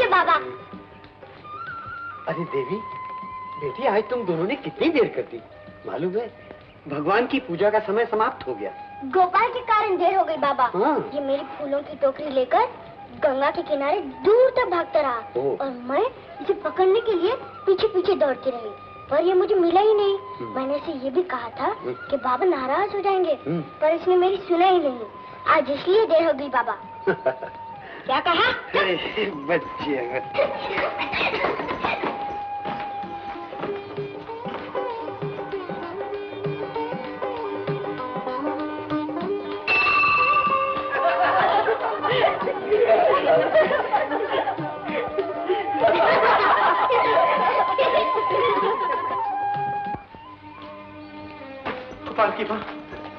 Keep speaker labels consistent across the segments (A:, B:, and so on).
A: बाबा।
B: अरे देवी, बेटी आज तुम दोनों ने कितनी देर कर दी? मालूम है भगवान की पूजा का समय समाप्त हो गया।
A: गोपाल के कारण देर हो गई बाबा।
B: हाँ।
A: ये मेरी फूलों की टोकरी लेकर गंगा के किनारे दूर तक भागता रहा और मैं इसे पकड़ने के लिए पीछे पीछे दौड़ती रही, पर ये मुझे मिला ही नहीं। मैंने इसे ये भी कहा था कि बाबा नाराज हो जाएंगे, पर इसने मेरी सुना ही नहीं। आज इसलिए देर हो गई बाबा। क्या कहा?
B: बच्चे गोपाल की माँ।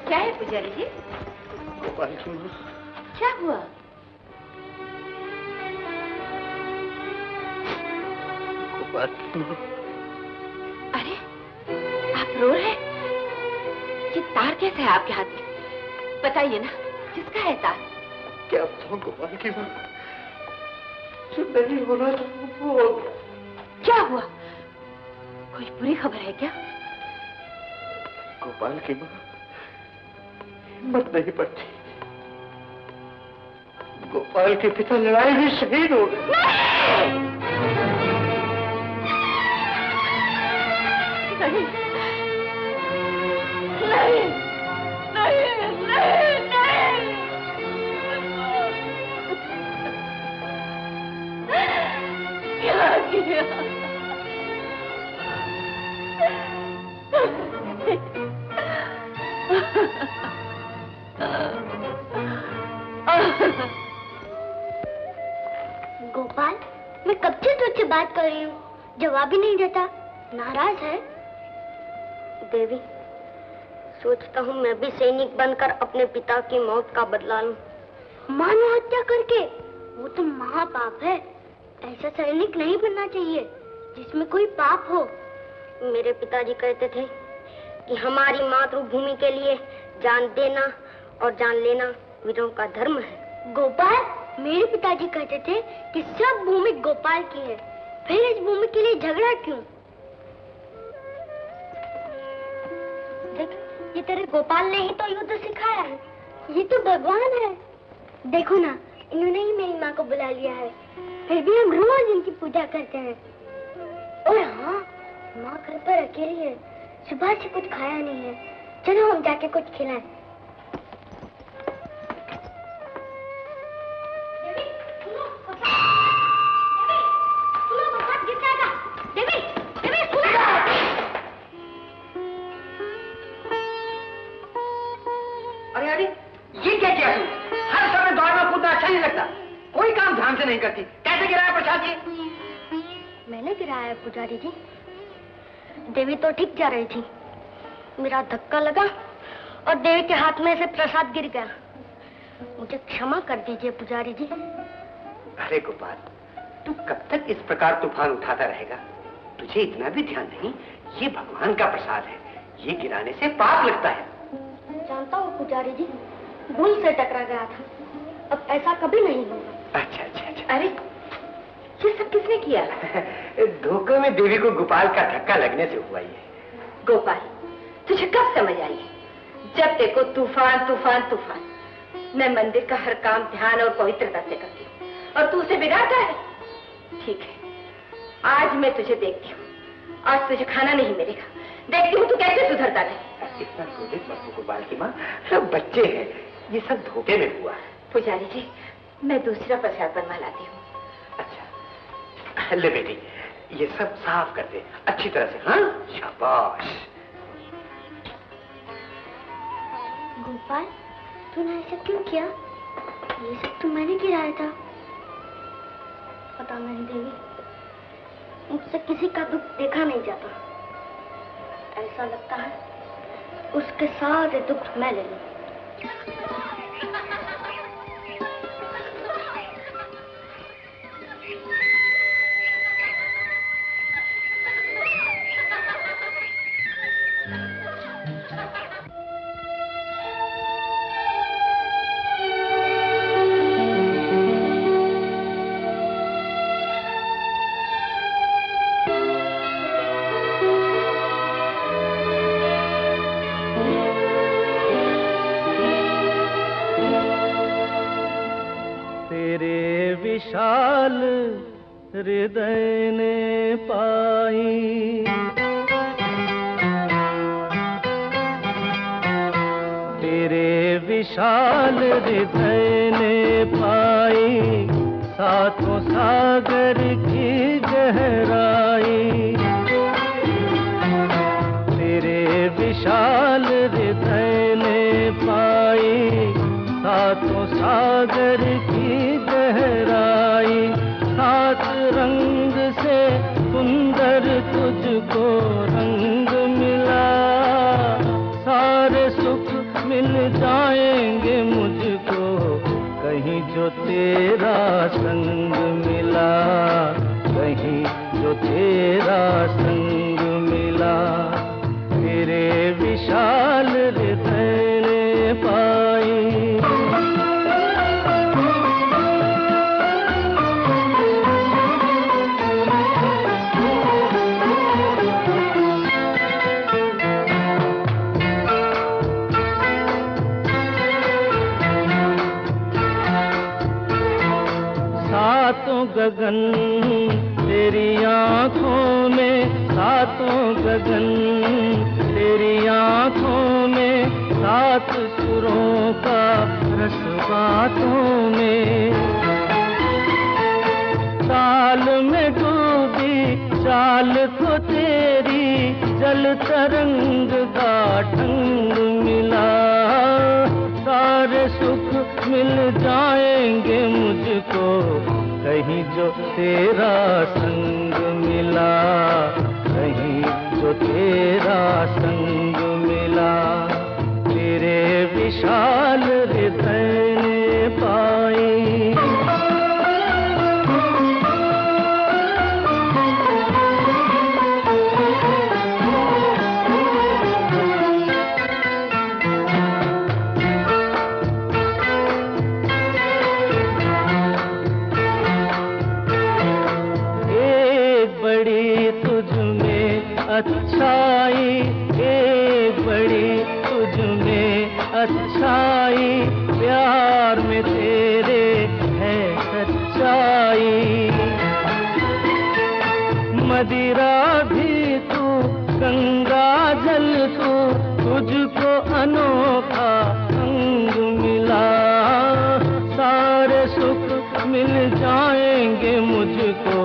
C: क्या है पुजारी जी?
B: गोपाल की माँ।
C: क्या हुआ?
B: गोपाल की माँ।
C: अरे आप रो रहे हैं? ये तार कैसे है आपके हाथ में? बताइए ना, किसका है तार?
B: क्या बताऊं गोपाल की माँ, जो नहीं होना था वो हो गया।
C: क्या हुआ? कोई बुरी खबर है क्या?
B: गोपाल की माँ, हिम्मत नहीं पड़ती। गोपाल के पिता लड़ाई में शहीद हो गए।
C: नहीं, नहीं, नहीं, नहीं, नहीं। क्या किया?
A: गोपाल, मैं कब से तुझसे बात कर रही हूँ, जवाब ही नहीं देता। नाराज है?
D: देवी, सोचता हूँ मैं भी सैनिक बनकर अपने पिता की मौत का बदला लूं।
A: मानव हत्या करके? वो तो महापाप है। ऐसा सैनिक नहीं बनना चाहिए जिसमें कोई पाप हो।
D: मेरे पिताजी कहते थे कि हमारी मातृभूमि के लिए जान देना और जान लेना वीरों का धर्म है।
A: गोपाल, मेरे पिताजी कहते थे कि सब भूमि गोपाल की है, फिर इस भूमि के लिए झगड़ा क्यों? देख, ये तेरे गोपाल ने ही तो युद्ध सिखाया है। ये तो भगवान है। देखो ना, इन्होंने ही मेरी माँ को बुला लिया है, फिर भी हम रोज इनकी पूजा करते हैं। और हाँ, माँ घर पर अकेली है, सुबह से कुछ खाया नहीं है। चलो हम जाके कुछ खिलाएं।
B: नहीं करती, कैसे गिराया प्रसाद जी?
A: मैंने गिराया पुजारी जी। देवी तो ठीक जा रही थी, मेरा धक्का लगा और देवी के हाथ में से प्रसाद गिर गया। मुझे क्षमा कर दीजिए पुजारी जी।
B: अरे गोपाल, तू कब तक इस प्रकार तूफान उठाता रहेगा? तुझे इतना भी ध्यान नहीं, ये भगवान का प्रसाद है, ये गिराने से पाप लगता है।
A: जानता हूँ पुजारी जी, भूल से टकरा गया था, अब ऐसा कभी नहीं होगा।
B: अच्छा अच्छा अच्छा।
C: अरे ये सब किसने किया?
B: धोखे में देवी को गोपाल का धक्का लगने से हुआ ये।
C: गोपाल, तुझे कब समझ आई? जब देखो तूफान तूफान तूफान। मैं मंदिर का हर काम ध्यान और पवित्रता से करती हूँ और तू उसे बिगाड़ता है। ठीक है, आज मैं तुझे देखती हूँ। आज तुझे खाना नहीं मिलेगा, देखती हूँ तू कैसे सुधरता नहीं।
B: इतना क्रोधित मत हो गोपाल की माँ, सब बच्चे हैं, ये सब धोखे में हुआ।
C: पुजारी जी, मैं दूसरा प्रसाद बनवा लाती हूँ।
B: अच्छा, ले बेटी, ये सब साफ कर दे अच्छी तरह से। हाँ, शाबाश।
A: गोपाल, तूने ऐसा क्यों किया? ये सब तो मैंने गिराया था। पता नहीं देवी, मुझसे किसी का दुख देखा नहीं जाता। ऐसा लगता है उसके सारे दुख मैं ले लूं।
E: हृदय ने पाई। तेरे विशाल हृदय ने पाई सातों सागर की गहराई। तेरे विशाल हृदय ने पाई सातों सागर की गहराई। सात रंग से सुंदर तुझको रंग मिला। सारे सुख मिल जाएंगे मुझको कहीं जो तेरा संग मिला। कहीं जो तेरा संग मिला। तेरे विशाल हृदय ने पाई। सातों गगन तेरी आँखों में। सातों गगन तेरी आँखों में। सात सुरों का रस बातों में। ताल में डूबी चाल को तेरी जल तरंग का ढंग मिला। सारे सुख मिल जाएंगे मुझको कहीं जो तेरा संग मिला। कहीं जो तेरा संग मिला। तेरे विशाल हृदय ने पाई। अच्छाई एक बड़ी तुझ में अच्छाई। प्यार में तेरे है सच्चाई। मदिरा भी तू गंगा जल तू तुझको अनोखा अंग मिला। सारे सुख मिल जाएंगे मुझको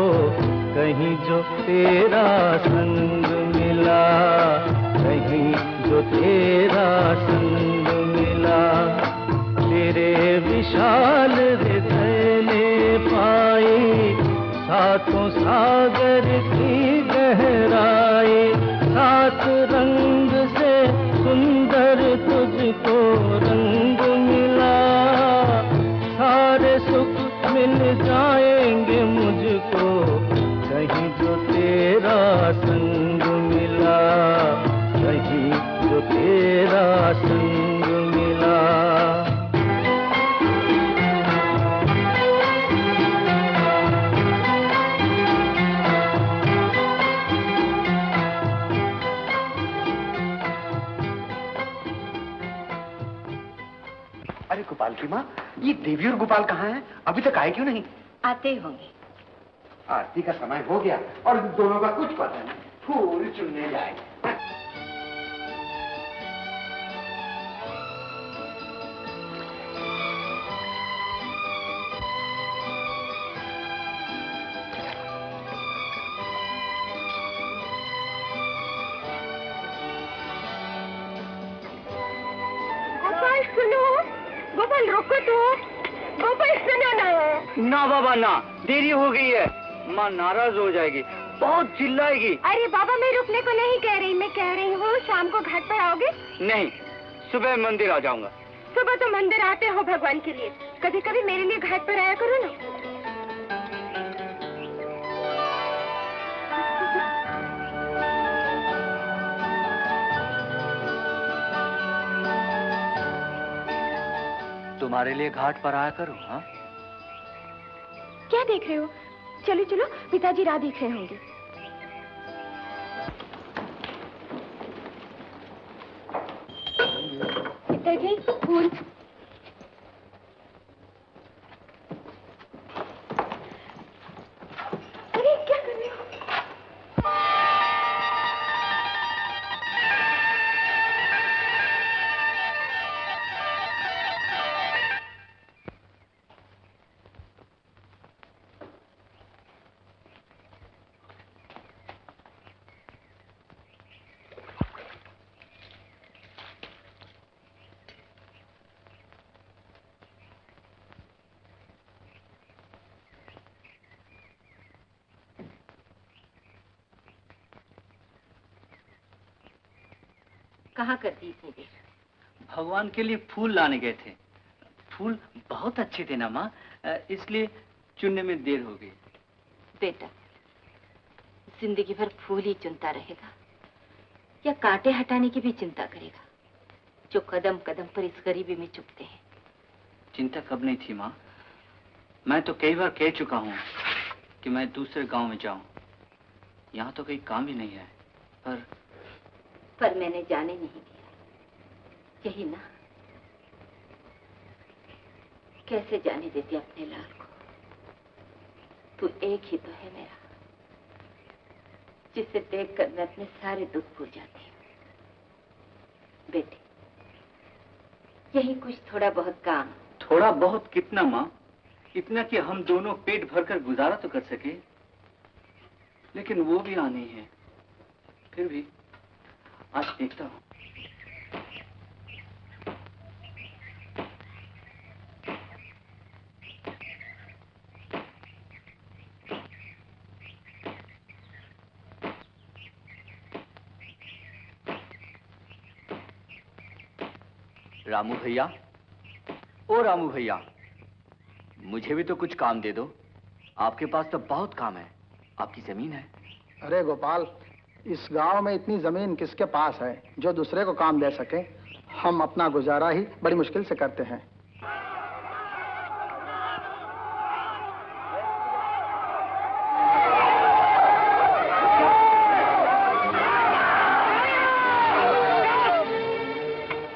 E: कहीं जो तेरा संग मिला। कहीं जो तेरा संग मिला। तेरे विशाल हृदय ने पाई सातों सागर की गहराई। सात रंग से सुंदर तुझको रंग मिला। सारे सुख मिल जाएंगे मुझको कहीं जो तेरा संग मिला। कहीं जो तेरा संग मिला।
B: अरे गोपाल की माँ, ये देवी और गोपाल कहाँ हैं? अभी तक आए क्यों नहीं?
C: आते ही होंगे।
B: आरती का समय हो गया और दोनों का कुछ पता नहीं। फूल चुनने जाए।
C: गोपाल सुनो, गोपाल रुको तो। गोपाल सुनो ना।
E: ना बाबा ना, देरी हो गई है। माँ नाराज हो जाएगी, बहुत चिल्लाएगी।
C: अरे बाबा मैं रुकने को नहीं कह रही, मैं कह रही हूँ शाम को घाट पर आओगे?
E: नहीं, सुबह मंदिर आ जाऊंगा।
C: सुबह तो मंदिर आते हो भगवान के लिए, कभी कभी मेरे लिए घाट पर आया करो ना।
E: तुम्हारे लिए घाट पर आया करूं? हाँ?
C: क्या देख रहे हो? चलो चलो, पिताजी राह देख रहे होंगे। पिताजी फूल। कहाँ कर दी इतनी देर?
E: भगवान के लिए फूल लाने गए थे। फूल बहुत अच्छे थे ना माँ, इसलिए चुनने में देर हो गई।
C: बेटा, जिंदगी भर फूल ही चुनता रहेगा या कांटे हटाने की भी चिंता करेगा, जो कदम कदम पर इस गरीबी में चुभते हैं?
E: चिंता कब नहीं थी माँ, मैं तो कई बार कह चुका हूँ कि मैं दूसरे गांव में जाऊं। यहाँ तो कोई काम ही नहीं है। पर
C: मैंने जाने नहीं दिया, यही ना? कैसे जाने देती अपने लाल को? तू एक ही तो है मेरा, जिसे देखकर मैं अपने सारे दुख भूल जाती हूँ। बेटे, यही कुछ थोड़ा बहुत काम।
E: थोड़ा बहुत कितना माँ? इतना कि हम दोनों पेट भरकर गुजारा तो कर सके, लेकिन वो भी आनी है। फिर भी आज देखता हूँ।
F: रामू भैया, ओ रामू भैया, मुझे भी तो कुछ काम दे दो। आपके पास तो बहुत काम है, आपकी जमीन है।
G: अरे गोपाल, इस गांव में इतनी जमीन किसके पास है जो दूसरे को काम दे सके? हम अपना गुजारा ही बड़ी मुश्किल से करते हैं।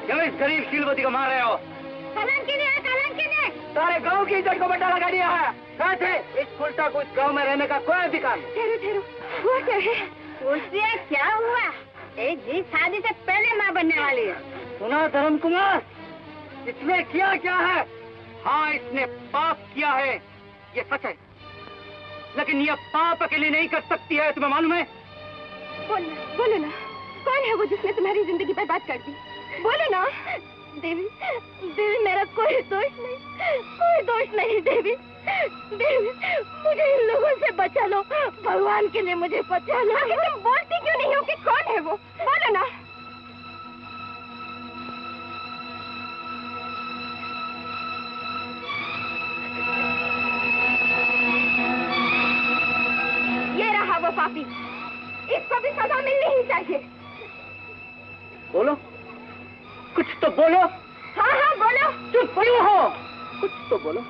E: क्यों इस गरीब शीलवती को मार रहे हो?
A: कलंकी ने
E: सारे गांव की इज्जत को बट्टा लगा दिया है। कैसे? इस उल्टा को इस गांव में रहने का कोई अधिकार नहीं।
A: ठहरो, हुआ क्या है? उससे क्या हुआ? एक जी शादी से पहले माँ बनने वाली है।
E: सुना धर्म कुमार, इसने किया क्या है? हाँ, इसने पाप किया है, ये सच है, लेकिन ये पाप अकेले नहीं कर सकती है, तुम्हें मालूम है?
A: बोलो ना, कौन है वो जिसने तुम्हारी जिंदगी बर्बाद कर दी? बोलो ना। देवी, मेरा कोई दोष नहीं देवी। मुझे इन लोगों से बचा लो, भगवान के लिए मुझे बचा लो। तुम बोलती क्यों नहीं हो कि कौन है वो? बोलो ना। ये रहा वो पापी, इसको भी सजा मिलनी ही चाहिए।
E: बोलो, कुछ तो बोलो।
A: हाँ, बोलो।
E: चुप क्यों हो? कुछ तो बोलो।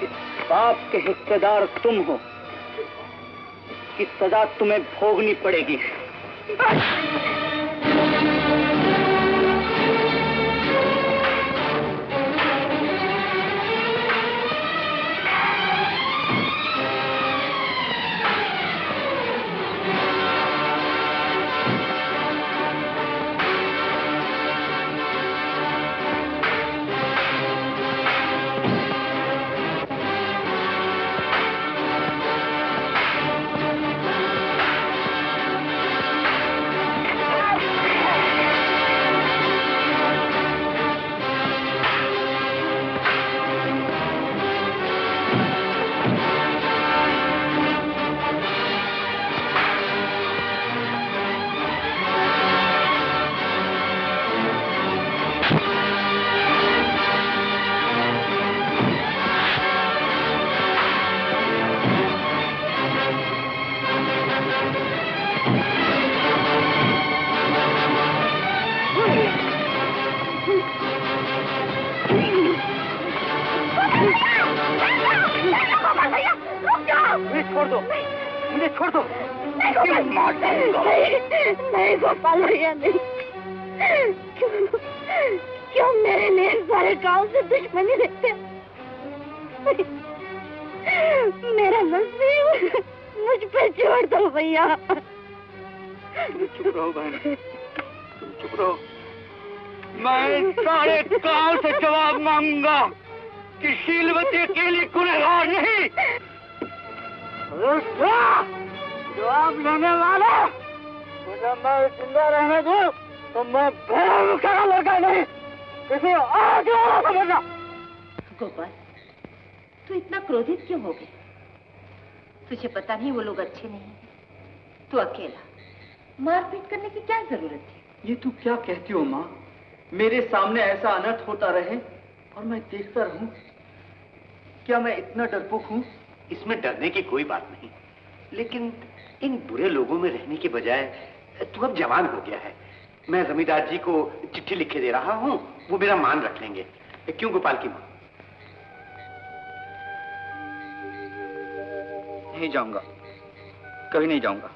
E: इस पाप के हिस्सेदार तुम हो, इसकी सजा तुम्हें भोगनी पड़ेगी।
A: नहीं गोपाल भैया, नहीं। क्यों मेरे लिए सारे गांव से दुश्मनी रखते? मेरा नसीब मुझ पे छोड़ दो भैया।
E: चुप रहो बहन, तुम चुप रहो। मैं सारे गांव से जवाब मांगूंगा कि शीलवती अकेली गुनहगार नहीं। जवाब लेने वाला मुझे मैं जिंदा रहने दूं तो मैं भूखा लड़का नहीं, किसी और की औरत समझना।
C: गोपाल, तू इतना क्रोधित क्यों हो गया? तुझे पता नहीं वो लोग अच्छे नहीं, तू अकेला, मारपीट करने की क्या जरूरत है?
F: ये तू क्या कहती हो माँ? मेरे सामने ऐसा अनर्थ होता रहे और मैं देखता रहूं? क्या मैं इतना डरपोक हूं?
B: इसमें डरने की कोई बात नहीं, लेकिन इन बुरे लोगों में रहने के बजाय तू अब जवान हो गया है। मैं जमींदार जी को चिट्ठी लिख के दे रहा हूं, वो मेरा मान रख लेंगे। क्यों गोपाल की माँ?
F: नहीं जाऊंगा, कभी नहीं जाऊंगा।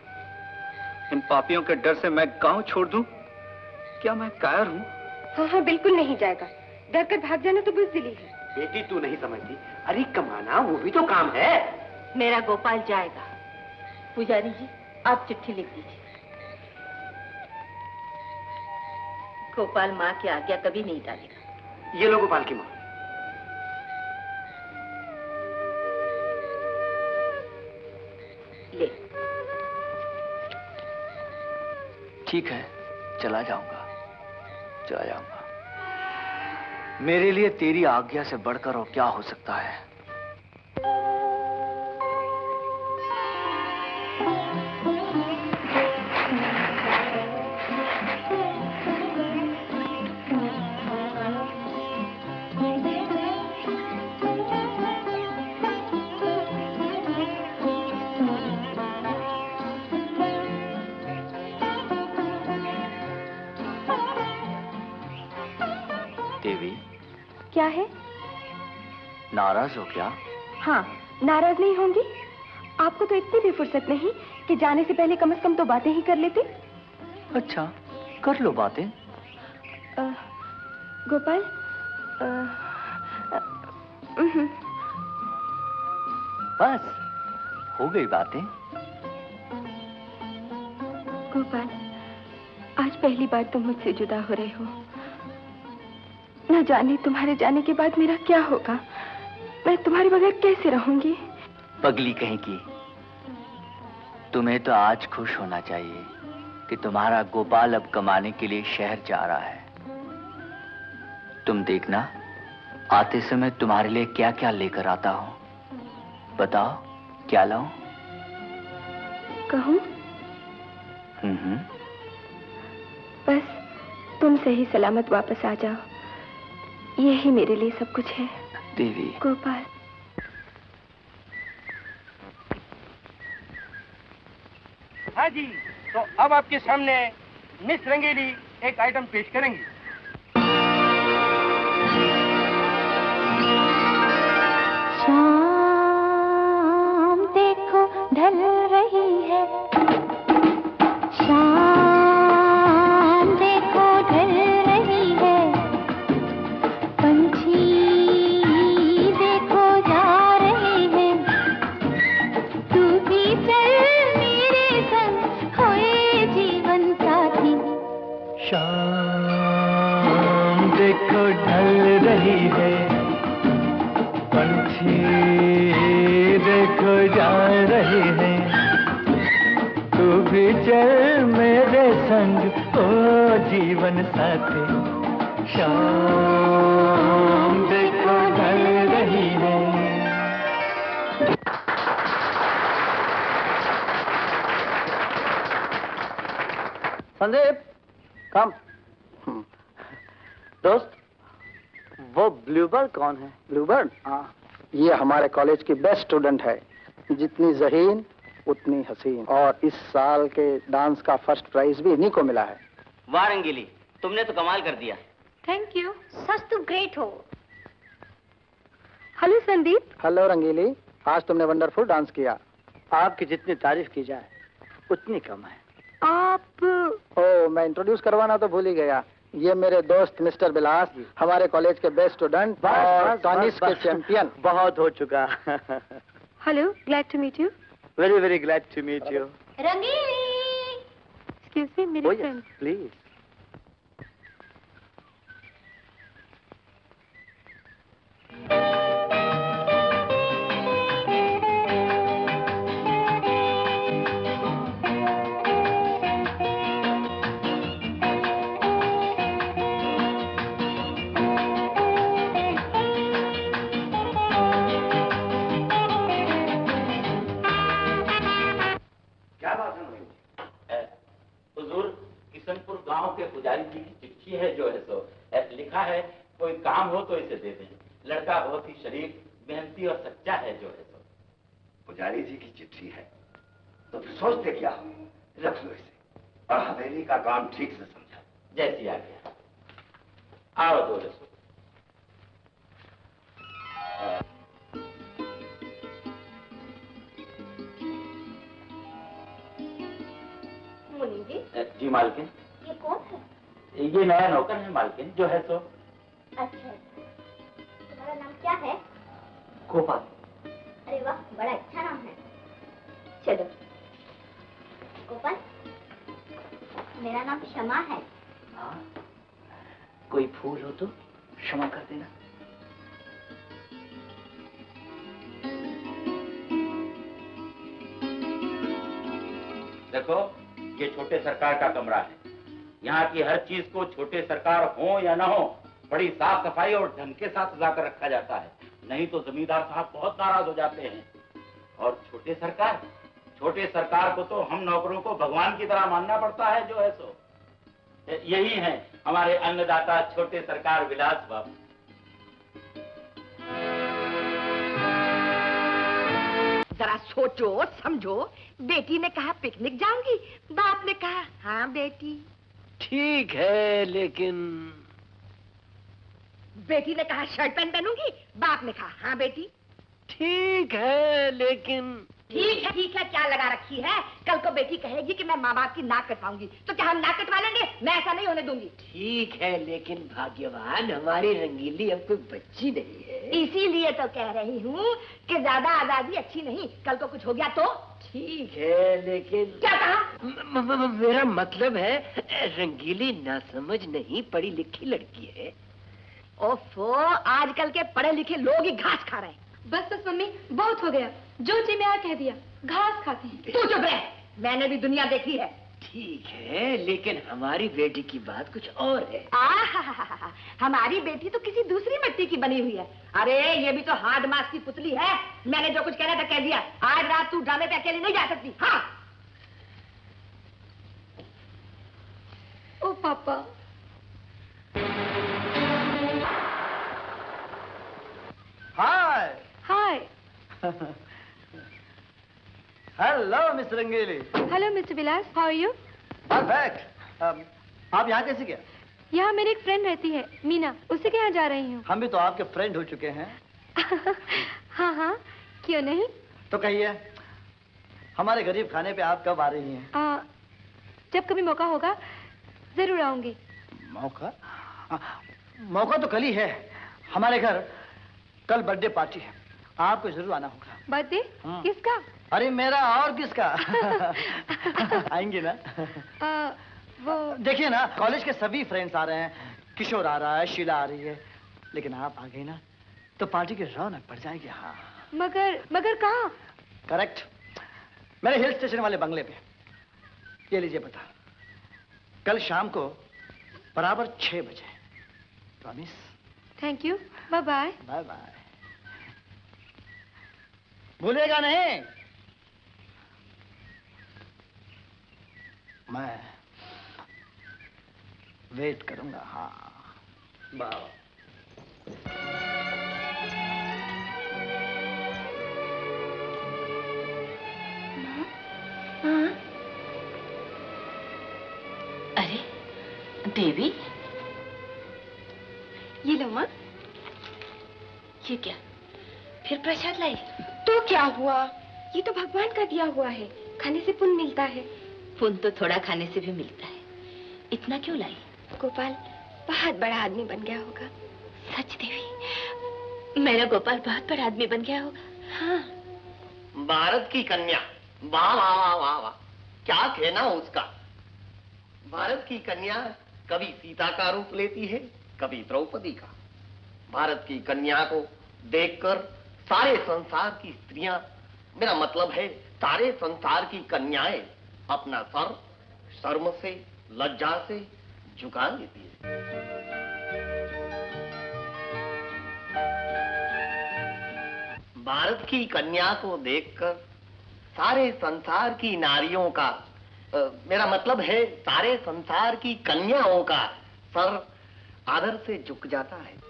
F: इन पापियों के डर से मैं गांव छोड़ दूं? क्या मैं कायर हूं?
C: हाँ हाँ, बिल्कुल नहीं जाएगा। डर कर भाग जाना तो बुज़दिली है।
B: बेटी तू नहीं समझती, अरे कमाना वो भी तो काम है।
C: मेरा गोपाल जाएगा। पुजारी जी, आप चिट्ठी लिख दीजिए। गोपाल माँ की आज्ञा कभी नहीं टालेगा।
B: ये लो गोपाल की माँ।
C: ले।
F: ठीक है, चला जाऊंगा, चला जाऊंगा। मेरे लिए तेरी आज्ञा से बढ़कर और क्या हो सकता है?
C: क्या है?
F: नाराज हो क्या?
C: हाँ, नाराज नहीं होंगी। आपको तो इतनी भी फुर्सत नहीं कि जाने से पहले कम से कम तो बातें ही कर लेते।
F: अच्छा, कर लो बातें।
C: गोपाल,
F: बस हो गई बातें।
C: गोपाल, आज पहली बार तुम मुझसे जुदा हो रहे हो। न जाने तुम्हारे जाने के बाद मेरा क्या होगा। मैं तुम्हारे बगैर कैसे रहूंगी?
F: पगली कहीं की, तुम्हें तो आज खुश होना चाहिए कि तुम्हारा गोपाल अब कमाने के लिए शहर जा रहा है। तुम देखना, आते समय तुम्हारे लिए क्या क्या लेकर आता हूं। बताओ, क्या लाऊं?
C: कहूं? बस तुम सही सलामत वापस आ जाओ, यही मेरे लिए सब कुछ है।
F: देवी।
C: गोपाल।
E: हाँ जी, तो अब आपके सामने मिस रंगीली एक आइटम पेश करेंगी।
A: शाम देखो ढल रही है, शाम देखो ढल रही है, पंछी देखो जा रहे हैं, तू भी चल मेरे संग होए जीवन साथी।
H: शाम देखो ढल रही है, पंछी देखो जा रहे हैं, तू भी चल मेरे संग ओ जीवन साथी। शाम देखो ढल रही है।
G: संदीप, कम। दोस्त,
F: वो ब्लूबर्ड कौन है?
G: ब्लूबर्ड? हाँ, ये हमारे कॉलेज की बेस्ट स्टूडेंट है। जितनी ज़हीन उतनी हसीन, और इस साल के डांस का फर्स्ट प्राइज भी इन्हीं को मिला है।
I: वाह रंगीली, तुमने तो कमाल कर दिया।
C: Thank you.
A: सच तुम ग्रेट हो।
C: हेलो संदीप।
G: हेलो रंगीली, आज तुमने वंडरफुल डांस किया।
I: आपकी जितनी तारीफ की जाए उतनी कम है।
C: आप?
G: ओ, मैं इंट्रोड्यूस करवाना तो भूल ही गया। ये मेरे दोस्त मिस्टर बिलास, हमारे कॉलेज के बेस्ट स्टूडेंट और टेनिस के चैंपियन।
I: बहुत हो चुका।
C: Hello, glad to meet you.
I: Very very glad to meet you.
A: Rangili.
C: Excuse me, मेरे फ्रेंड।
I: प्लीज।
J: हुजूर, किशनपुर गांव के पुजारी जी की चिट्ठी है जो है सो लिखा है, कोई काम हो तो इसे दे दें। लड़का बहुत ही शरीफ, मेहनती और सच्चा है जो है सो।
B: पुजारी जी की चिट्ठी है तो फिर सोचते क्या हो, रख लो इसे और हवेली का काम ठीक से समझा।
J: जैसी आ गया, आओ जो है सो।
C: मुनीम जी।
J: जी मालकिन।
C: ये कौन है?
J: ये नया नौकर है मालकिन जो है सो।
A: अच्छा, तुम्हारा नाम क्या है?
J: गोपाल।
A: अरे वाह, बड़ा अच्छा नाम है।
C: चलो।
A: गोपाल, मेरा नाम क्षमा है।
F: हाँ, कोई फूल हो तो क्षमा कर देना।
J: देखो, ये छोटे सरकार का कमरा है। यहाँ की हर चीज को छोटे सरकार हो या ना हो, बड़ी साफ सफाई और ढंग के साथ सजा कर रखा जाता है, नहीं तो जमींदार साहब बहुत नाराज हो जाते हैं। और छोटे सरकार को तो हम नौकरों को भगवान की तरह मानना पड़ता है जो है सो। यही है हमारे अन्नदाता छोटे सरकार विलास बाबू।
C: जरा सोचो समझो, बेटी ने कहा पिकनिक जाऊंगी, बाप ने कहा हाँ बेटी।
I: ठीक है लेकिन
C: बेटी ने कहा शर्ट पैंट पहनूंगी, बाप ने कहा हाँ बेटी।
I: ठीक है लेकिन
C: ठीक है क्या लगा रखी है? कल को बेटी कहेगी कि मैं माँ बाप की नाक कटवाऊंगी, तो क्या हम नाक कटवा लेंगे? मैं ऐसा नहीं होने दूंगी।
I: ठीक है लेकिन भाग्यवान, हमारी रंगीली अब कोई बच्ची नहीं है।
C: इसीलिए तो कह रही हूँ कि ज्यादा आजादी अच्छी नहीं, कल को कुछ हो गया तो।
I: ठीक है लेकिन
C: क्या कहा?
I: मेरा मतलब है रंगीली नासमझ नहीं, पढ़ी लिखी लड़की है।
C: ओफो, आजकल के पढ़े लिखे लोग ही घास खा रहे हैं।
K: बस मम्मी, बहुत हो गया, जो जी मैं कह दिया, घास खाते हैं।
C: तू चुप रह, मैंने भी दुनिया देखी है।
I: ठीक है लेकिन हमारी बेटी की बात कुछ और है।
C: आहा, हमारी बेटी तो किसी दूसरी मिट्टी की बनी हुई है। अरे ये भी तो हार्ड मास की पुतली है। मैंने जो कुछ कहना था कह दिया। आज रात तू ड्रामे पे अकेली नहीं जा सकती। हाँ।
K: ओ पापा।
G: Hi
K: hi.
G: Hello miss Rangili.
K: Hello mister Vilas, how are you?
G: Perfect. आप यहाँ कैसे गए?
K: यहाँ मेरी एक फ्रेंड रहती है, मीना, उससे के यहाँ जा रही हूँ।
G: हम भी तो आपके फ्रेंड हो चुके हैं।
K: हाँ हाँ, क्यों नहीं?
G: तो कहिए, हमारे गरीब खाने पे आप कब आ रही हैं?
K: जब कभी मौका होगा जरूर आऊंगी।
G: मौका? मौका तो कल ही है। हमारे घर कल बर्थडे पार्टी है, आपको जरूर आना होगा।
K: बर्थडे? किसका?
G: अरे मेरा और किसका। आएंगे ना?
K: वो
G: देखिए ना, कॉलेज के सभी फ्रेंड्स आ रहे हैं, किशोर आ रहा है, शीला आ रही है, लेकिन आप आ गई ना तो पार्टी की रौनक बढ़ जाएगी। हाँ।
K: मगर कहाँ?
G: करेक्ट, मेरे हिल स्टेशन वाले बंगले पे। ये लीजिए पता, कल शाम को बराबर 6 बजे। Promise?
K: Thank you, bye bye.
G: Bye bye. भूलेगा नहीं? मैं वेट करूंगा। हाँ बाय।
C: अरे देवी,
K: ये लो माँ।
C: ये क्या, फिर प्रसाद लाई?
K: तो क्या हुआ, ये तो भगवान का दिया हुआ है, खाने से पुण्य मिलता है।
C: पुण्य तो थोड़ा खाने से भी मिलता है। इतना क्यों लाई?
K: गोपाल बहुत बड़ा आदमी बन गया होगा।
C: सच देवी, मेरा गोपाल बहुत बड़ा आदमी बन गया होगा।
K: हाँ।
L: भारत की कन्या, वाह वाह वाह वाह वाह, क्या कहना उसका। भारत की कन्या कभी सीता का रूप लेती है, कभी द्रौपदी का। भारत की कन्या को देखकर सारे संसार की स्त्रियां, मेरा मतलब है सारे संसार की कन्याएं, अपना सर शर्म से, लज्जा से झुका लेती है। भारत की कन्या को देखकर सारे संसार की नारियों का मेरा मतलब है सारे संसार की कन्याओं का सर आदर से झुक जाता है।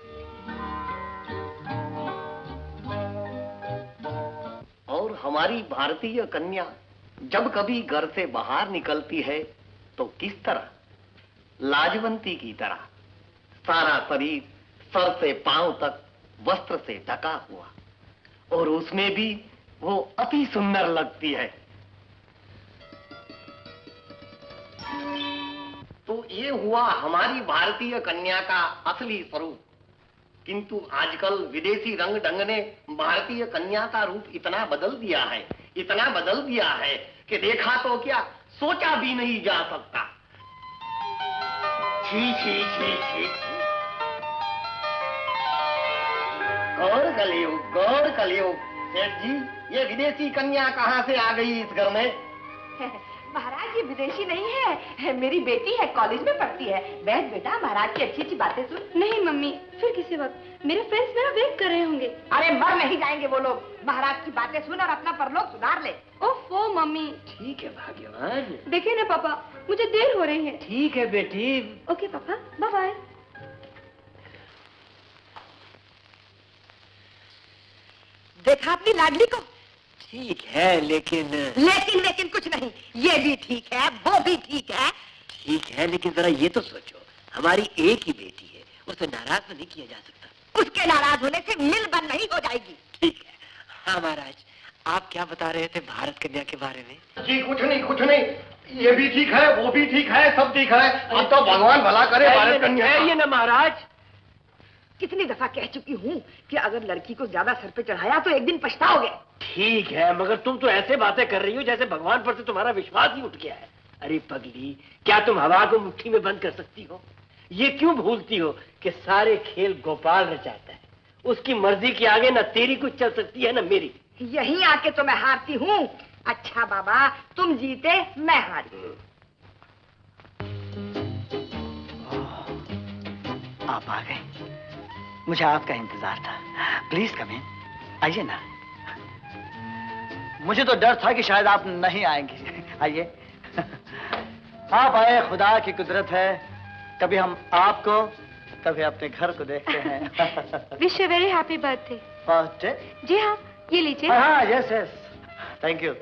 L: और हमारी भारतीय कन्या जब कभी घर से बाहर निकलती है तो किस तरह, लाजवंती की तरह सारा शरीर सर से पांव तक वस्त्र से ढका हुआ, और उसमें भी वो अति सुंदर लगती है। तो ये हुआ हमारी भारतीय कन्या का असली स्वरूप। किंतु आजकल विदेशी रंग ढंग ने भारतीय कन्या का रूप इतना बदल दिया है, इतना बदल दिया है कि देखा तो क्या, सोचा भी नहीं जा सकता। छी छी छी छी, गौर कलियुग, गौर कलियुग। सेठ जी, ये विदेशी कन्या कहाँ से आ गई इस घर में?
C: महाराज, ये विदेशी नहीं है, मेरी बेटी है, कॉलेज में पढ़ती है। बैठ बेटा, महाराज की अच्छी अच्छी बातें सुन।
K: नहीं मम्मी, फिर किसी वक्त मेरे फ्रेंड्स मेरा वेट कर रहे होंगे।
C: अरे मर नहीं जाएंगे वो लोग। महाराज की बातें सुन और अपना परलोक सुधार ले।
K: ओफो मम्मी।
I: ठीक है भाग्यवान।
K: देखिए ना पापा, मुझे देर हो रही है।
I: ठीक है बेटी।
K: ओके पापा, बाय बाय।
C: देखा अपनी लाडली को?
I: ठीक है, लेकिन
C: लेकिन कुछ नहीं। ये भी ठीक है, वो भी ठीक है।
I: ठीक है, लेकिन जरा ये तो सोचो, हमारी एक ही बेटी है, उसे नाराज तो नहीं किया जा सकता।
C: उसके नाराज होने से मिल बंद नहीं हो जाएगी।
I: ठीक है। हाँ महाराज, आप क्या बता रहे थे भारत कन्या के बारे में?
L: जी कुछ नहीं, कुछ नहीं। ये भी ठीक है, वो भी ठीक है, सब ठीक है। अब तो भगवान भला करे भारत कन्या।
I: ये ना महाराज,
C: कितनी दफा कह चुकी हूँ कि अगर लड़की को ज्यादा सर पे चढ़ाया तो एक दिन पछताओगे।
I: ठीक है, मगर तुम तो ऐसे बातें कर रही हो जैसे भगवान पर से तुम्हारा विश्वास ही उठ गया है। अरे पगली, क्या तुम हवा को मुट्ठी में बंद कर सकती हो? ये क्यों भूलती हो कि सारे खेल गोपाल रचाता है। उसकी मर्जी के आगे न तेरी कुछ चल सकती है न मेरी।
C: यहीं आके तो मैं हारती हूँ। अच्छा बाबा, तुम जीते मैं हारी।
F: आप आ गए, मुझे आपका इंतजार था। प्लीज कम इन, आइए ना। मुझे तो डर था कि शायद आप नहीं आएंगे। आइए। आप आए, खुदा की कुदरत है। कभी हम आपको, कभी अपने घर को देखते हैं।
K: Wish you very happy birthday.
F: Birthday?
K: जी हाँ, ये लीजिए।
F: हाँ, yes yes, thank you,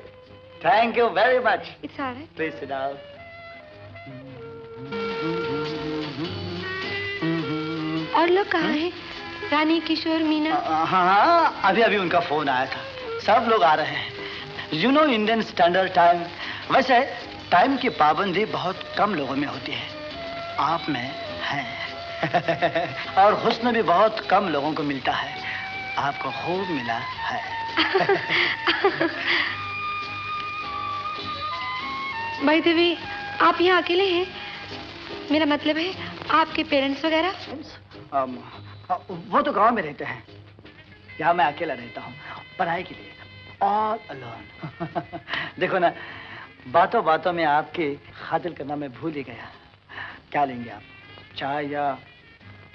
F: thank you very much.
K: It's alright.
F: Please sit down.
K: और लोग कहाँ हैं? रानी, किशोर, मीना?
F: हाँ, अभी अभी उनका फोन आया था। सब लोग आ रहे हैं। You know Indian standard time. वैसे टाइम की पाबंदी बहुत कम लोगों में होती है, आप में है। और हुस्न भी बहुत कम लोगों को मिलता है, आपको खूब मिला है।
K: बाय द वे, आप यहाँ अकेले हैं? मेरा मतलब है आपके पेरेंट्स वगैरह?
F: वो तो गांव में रहते हैं, यहाँ मैं अकेला रहता हूँ पढ़ाई के लिए, ऑल अलोन। देखो ना, बातों बातों में आपकी खातिर करना मैं भूल ही गया। क्या लेंगे आप, चाय या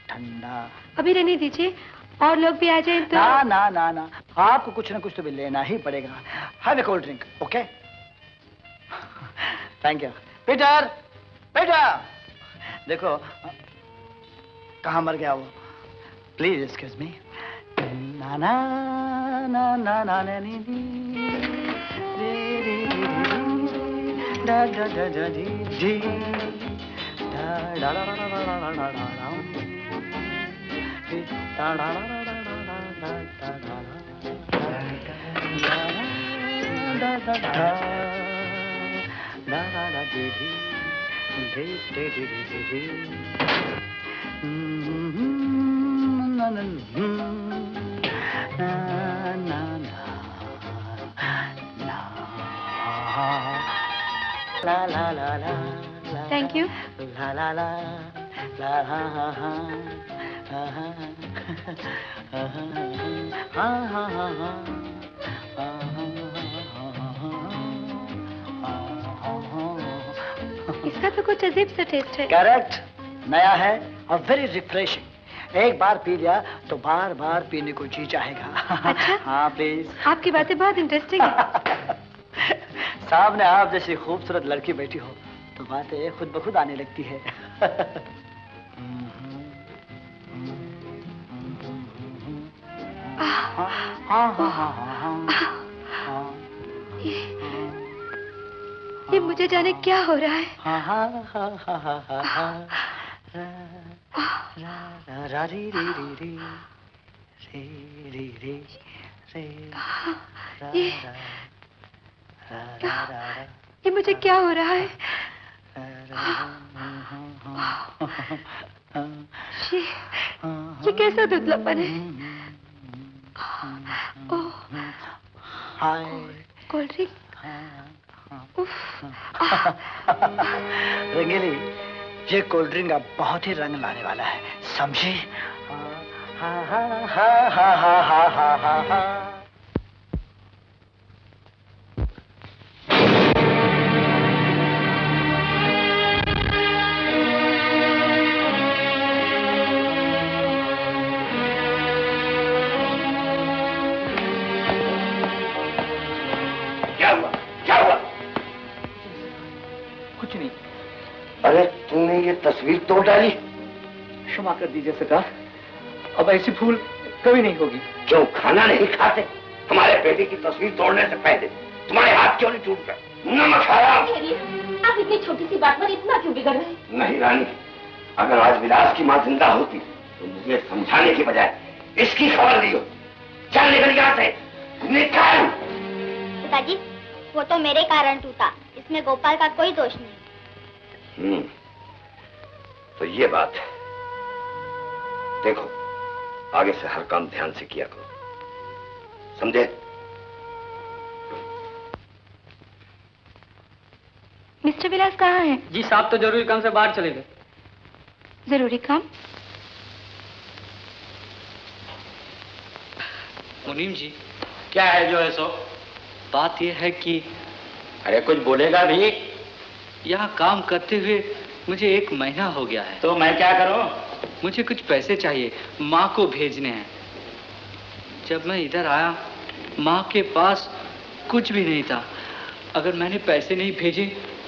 F: ठंडा?
K: अभी रहने दीजिए, और लोग भी आ जाएं तो।
F: ना ना ना ना, आपको कुछ ना कुछ तो भी लेना ही पड़ेगा। Have a cold drink, okay? Thank you. Peter, Peter, देखो कहाँ मर गया वो। Please excuse me. ना ना ना ना ना ना नी da da da da dee da da da da da da da da La la la la la.
K: Thank you.
F: La la la la ha ha ha ha ha ha ha ha
K: इसका तो कुछ अजीब सा test है।
F: Correct, नया है और very refreshing. एक बार पी लिया तो बार बार पीने को जी चाहेगा।
K: अच्छा?
F: हाँ प्लीज।
K: आपकी बातें बहुत इंटरेस्टिंग है।
M: सामने आप जैसी खूबसूरत लड़की बैठी हो तो बातें खुद ब खुद आने लगती है।
K: ये मुझे जाने क्या हो रहा है। ये मुझे क्या हो रहा है। ये कैसा धुंधलापन है। Cold drink.
M: रंगीली, ये कोल्ड ड्रिंक अब बहुत ही रंग लाने वाला है, समझी?
B: अरे तुमने ये तस्वीर तोड़ डाली।
M: क्षमा कर दीजिए सरकार, अब ऐसी भूल कभी नहीं होगी।
B: क्यों खाना नहीं खाते? हमारे बेटे की तस्वीर तोड़ने से पहले तुम्हारे हाथ क्यों नहीं टूट गए? नमक हराम।
C: आप इतनी छोटी सी बात पर इतना क्यों बिगड़ रहे?
B: नहीं रानी, अगर आज विलास की माँ जिंदा होती तो मुझे समझाने के बजाय इसकी खबर ली हो। चल निकल यहाँ से, निकल।
A: पिताजी, वो तो मेरे कारण टूटा, इसमें गोपाल का कोई दोष नहीं।
B: तो ये बात है। देखो, आगे से हर काम ध्यान से किया करो, समझे?
K: मिस्टर विलास कहाँ हैं?
M: जी साहब तो जरूरी काम से बाहर चले गए।
K: जरूरी काम?
J: मुनीम जी, क्या है जो है सो?
F: बात यह है कि
J: अरे कुछ बोलेगा भी?
F: यहाँ काम करते हुए मुझे 1 महीना हो गया है।
J: तो मैं क्या करूं?
F: मुझे कुछ पैसे चाहिए, माँ को भेजने हैं। जब मैं इधर आया, माँ के पास कुछ भी नहीं था। अगर मैंने पैसे नहीं भेजे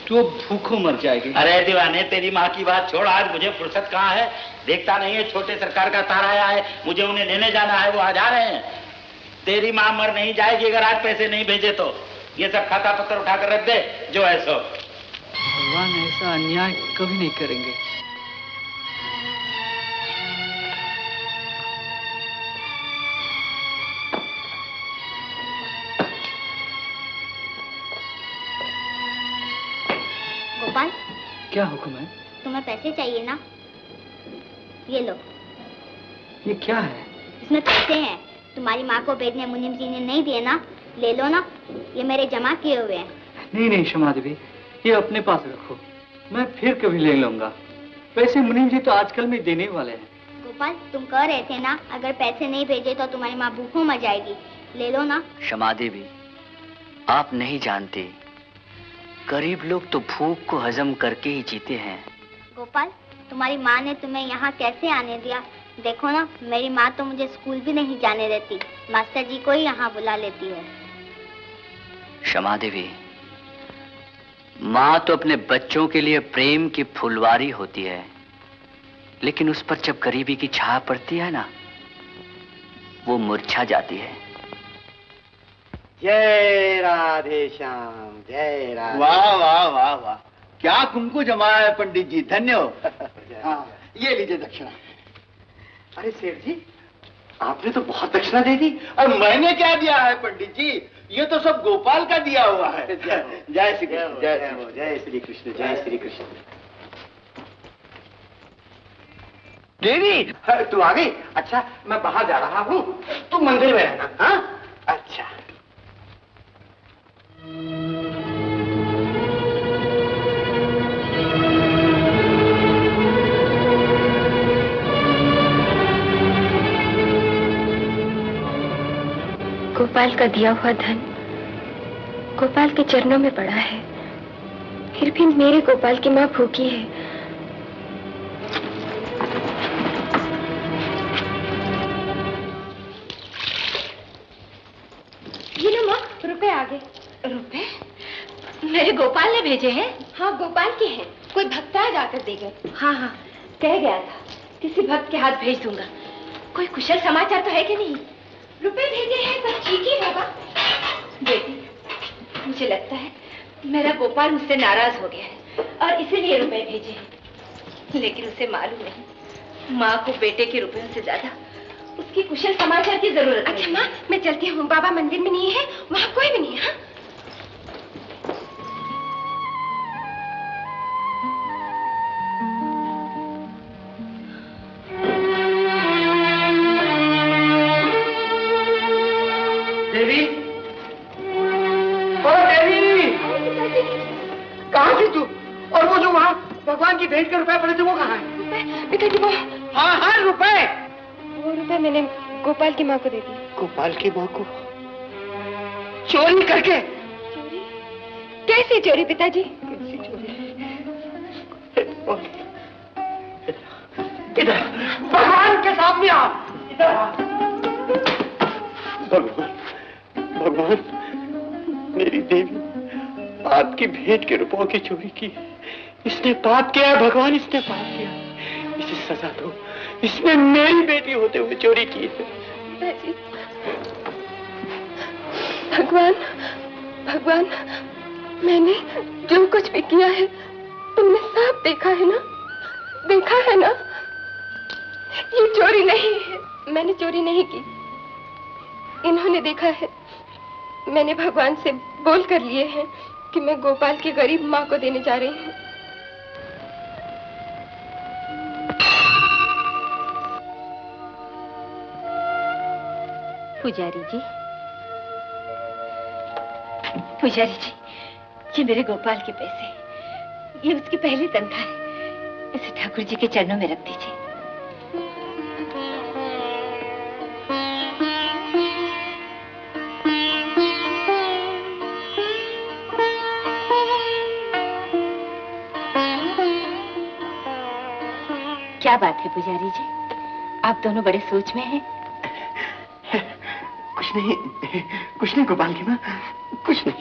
F: तो वो भूखों मर जाएगी।
J: अरे दीवाने, तेरी माँ की बात छोड़, आज मुझे फुर्सत कहाँ है? देखता नहीं है छोटे सरकार का तार आया है, मुझे उन्हें लेने जाना है, वो आ जा रहे हैं। तेरी माँ मर नहीं जाएगी अगर आज पैसे नहीं भेजे तो। ये सब खाता पत्तर उठाकर रख दे, जो है सो।
F: भगवान ऐसा अन्याय कभी नहीं करेंगे।
A: गोपाल,
M: क्या हुक्म है?
A: तुम्हें पैसे चाहिए ना? ये लो।
M: ये क्या है?
A: इसमें पैसे हैं, तुम्हारी माँ को भेजने मुनीम जी ने नहीं दिए ना, ले लो ना, ये मेरे जमा किए हुए हैं।
M: नहीं नहीं क्षमा देवी, ये अपने पास रखो, मैं फिर कभी ले लूंगा। पैसे मुनीम जी तो आजकल में देने वाले हैं।
A: गोपाल, तुम कह रहे थे ना अगर पैसे नहीं भेजे तो तुम्हारी माँ भूखों मर जाएगी, ले लो ना।
F: क्षमा देवी, आप नहीं जानते, गरीब लोग तो भूख को हजम करके ही जीते हैं।
A: गोपाल, तुम्हारी माँ ने तुम्हें यहाँ कैसे आने दिया? देखो ना, मेरी माँ तो मुझे स्कूल भी नहीं जाने देती, मास्टर जी को ही यहाँ बुला लेती है।
F: क्षमा देवी, माँ तो अपने बच्चों के लिए प्रेम की फुलवारी होती है, लेकिन उस पर जब गरीबी की छाया पड़ती है ना, वो मुरझा जाती है।
B: जय राधे श्याम, जय राधे।
E: वाह वाह वाह वाह, क्या कुमकुम जमाया है पंडित जी, धन्य हो। हाँ, ये लीजिए दक्षिणा।
B: अरे सेठ जी, आपने तो बहुत दक्षिणा दे दी।
E: और मैंने क्या दिया है पंडित जी? ये तो सब गोपाल का दिया हुआ है। जय श्री कृष्ण,
B: जय श्री कृष्ण, जय श्री कृष्ण।
E: देवी,
B: तू आ गई? अच्छा, मैं बाहर जा रहा हूँ, तू मंदिर में रहना। हाँ, अच्छा।
K: गोपाल का दिया हुआ धन गोपाल के चरणों में पड़ा है, फिर भी मेरे गोपाल की माँ भूखी है। ये लो माँ, रुपए आ गए। रुपए?
C: मेरे गोपाल ने भेजे हैं?
K: हाँ, गोपाल के हैं। कोई भक्त आज आकर दे गए।
C: हाँ हाँ, कह गया था किसी भक्त के हाथ भेज दूंगा। कोई कुशल समाचार तो है कि नहीं?
K: रुपए भेजे हैं, सब ठीक ही होगा।
C: बेटी, मुझे लगता है मेरा गोपाल मुझसे नाराज हो गया है और इसीलिए रुपए भेजे हैं। लेकिन उसे मालूम नहीं, माँ को बेटे के रुपयों से ज्यादा उसकी कुशल समाचार की जरूरत है।
K: अच्छा माँ, मैं चलती हूँ। बाबा मंदिर में नहीं है, वहाँ कोई भी नहीं है।
B: देवी, ओ देवी, कहाँ थी तू? और वो जो वहाँ भगवान की भेंट के रुपए पड़े थे वो कहाँ है?
K: पिताजी वो,
B: हाँ हाँ रुपए।
K: वो रुपए मैंने गोपाल की माँ को दे दिए।
B: गोपाल की माँ को चोरी करके?
K: चोरी? कैसी चोरी पिताजी?
B: कैसी चोरी? इधर भगवान के सामने आ। इधर आ। भगवान, मेरी देवी आपकी भेंट के रुपयों की चोरी की। इसने पाप किया है भगवान, इसने पाप किया। इसे सजा दो, इसने मेरी बेटी होते हुए चोरी की है।
K: भगवान, भगवान, मैंने जो कुछ भी किया है तुमने सब देखा है ना? देखा है ना? ये चोरी नहीं है, मैंने चोरी नहीं की। इन्होंने देखा है। मैंने भगवान से बोल कर लिए हैं कि मैं गोपाल की गरीब माँ को देने जा रही हूँ।
C: पुजारी जी, पुजारी जी, ये मेरे गोपाल के पैसे, ये उसकी पहली तनख्वाह है। इसे ठाकुर जी के चरणों में रख दीजिए। क्या बात है पुजारी जी, आप दोनों बड़े सोच में हैं।
B: कुछ नहीं गोपाल की माँ, कुछ नहीं।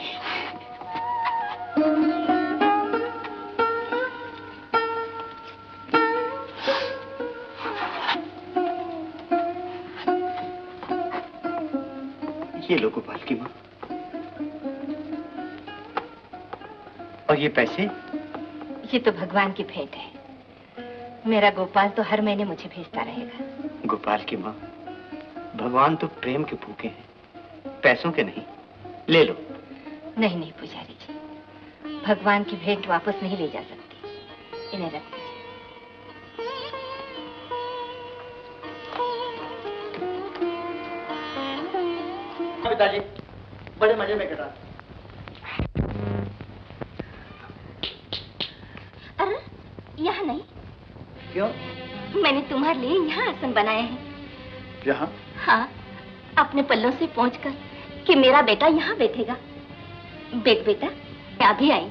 B: ये लो गोपाल की माँ। और ये पैसे?
C: ये तो भगवान की भेंट है। मेरा गोपाल तो हर महीने मुझे भेजता रहेगा।
B: गोपाल की माँ, भगवान तो प्रेम के भूखे हैं, पैसों के नहीं। ले लो।
C: नहीं नहीं पुजारी जी, भगवान की भेंट वापस नहीं ले जा सकती। इन्हें रख दीजिए।
G: पिताजी बड़े मजे में कटा।
C: अरे यहाँ नहीं।
G: क्यों?
C: मैंने तुम्हारे लिए यहाँ आसन बनाए हैं।
G: यहाँ?
C: हाँ, अपने पल्लों से पहुँचकर कि मेरा बेटा यहाँ बैठेगा। बैठ बेटा, मैं अभी आई।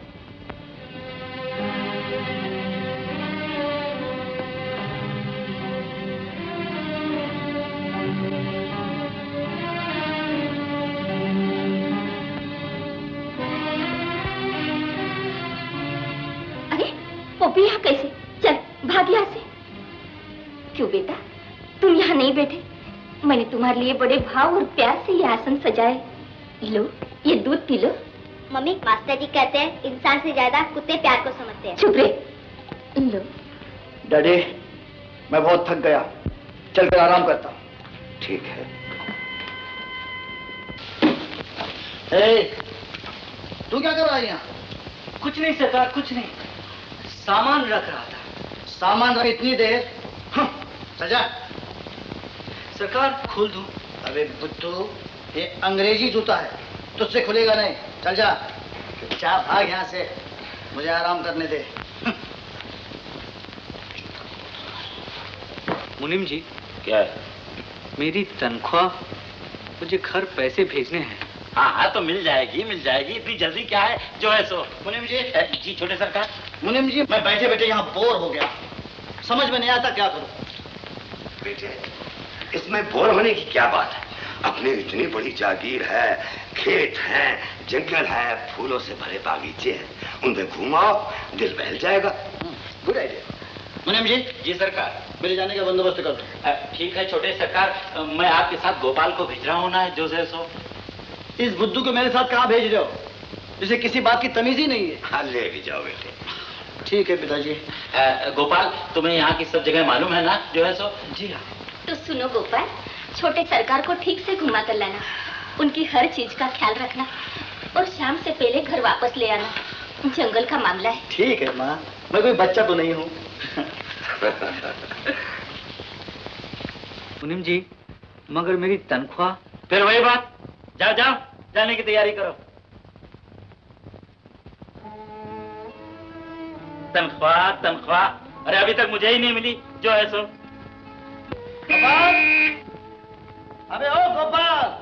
C: अरे पोपी यहाँ कैसे? चल भाग यहाँ से। क्यों बेटा, तुम यहाँ नहीं बैठे? मैंने तुम्हारे लिए बड़े भाव और प्यार से ये आसन सजाए। लो, ये दूध पी लो।
A: मम्मी, मास्टर जी कहते हैं इंसान से ज्यादा कुत्ते प्यार को समझते हैं।
C: चुप रहे। लो।
G: डैडी, मैं बहुत थक गया, चलकर आराम करता हूँ।
B: ठीक है।
G: तू क्या कर रहा है यहाँ?
M: कुछ नहीं सरकार, कुछ नहीं, सामान रख रहा था।
G: सामान रख इतनी देर? सजा।
M: सरकार खोल दूं?
G: अबे बुद्धू, ये अंग्रेजी जूता है, तुझसे खुलेगा नहीं। चल जा, चुपचाप भाग यहाँ से, मुझे आराम करने दे।
M: मुनीम जी।
J: क्या है?
M: मेरी तनख्वाह, मुझे घर पैसे भेजने हैं।
J: हाँ हाँ, तो मिल जाएगी मिल जाएगी, इतनी जल्दी क्या है, जो है सो।
G: मुनीम जी।
J: जी छोटे सरकार।
G: मुनीम जी, मैं बैठे बैठे यहाँ बोर हो गया, समझ में नहीं आता क्या करूं।
B: बेटे, इसमें बोर होने की क्या बात है?
N: अपनी इतनी बड़ी जागीर है, खेत हैं, जंगल है, फूलों से भरे बागीचे हैं, उनमें घूमाओ, दिल बहल जाएगा। Good idea.
J: मुनीम जी। जी सरकार।
G: मेरे जाने का बंदोबस्त कर दो।
J: ठीक है छोटे सरकार, मैं आपके साथ गोपाल को भेज रहा हूँ ना, जो से सो।
G: इस बुद्धू को मेरे साथ कहाँ भेज रहे हो, जिसे किसी बात की तमीज ही नहीं है?
N: हाँ, ले भी जाओ बेटे।
G: ठीक है पिताजी।
J: गोपाल, तुम्हें यहाँ की सब जगह मालूम है ना, जो है सो?
G: जी हाँ।
A: तो सुनो गोपाल, छोटे सरकार को ठीक से घुमा कर लाना, उनकी हर चीज का ख्याल रखना और शाम से पहले घर वापस ले आना, जंगल का मामला है।
G: ठीक है माँ, मैं कोई बच्चा तो नहीं हूँ।
M: मुनीम जी, मगर मेरी तनख्वाह?
J: फिर वही बात, जाओ जाओ, जाने की तैयारी करो। तनख्वाह तनख्वाह, अरे अभी तक मुझे ही नहीं मिली, जो है सो।
G: गोपाल, अबे ओ गोपाल।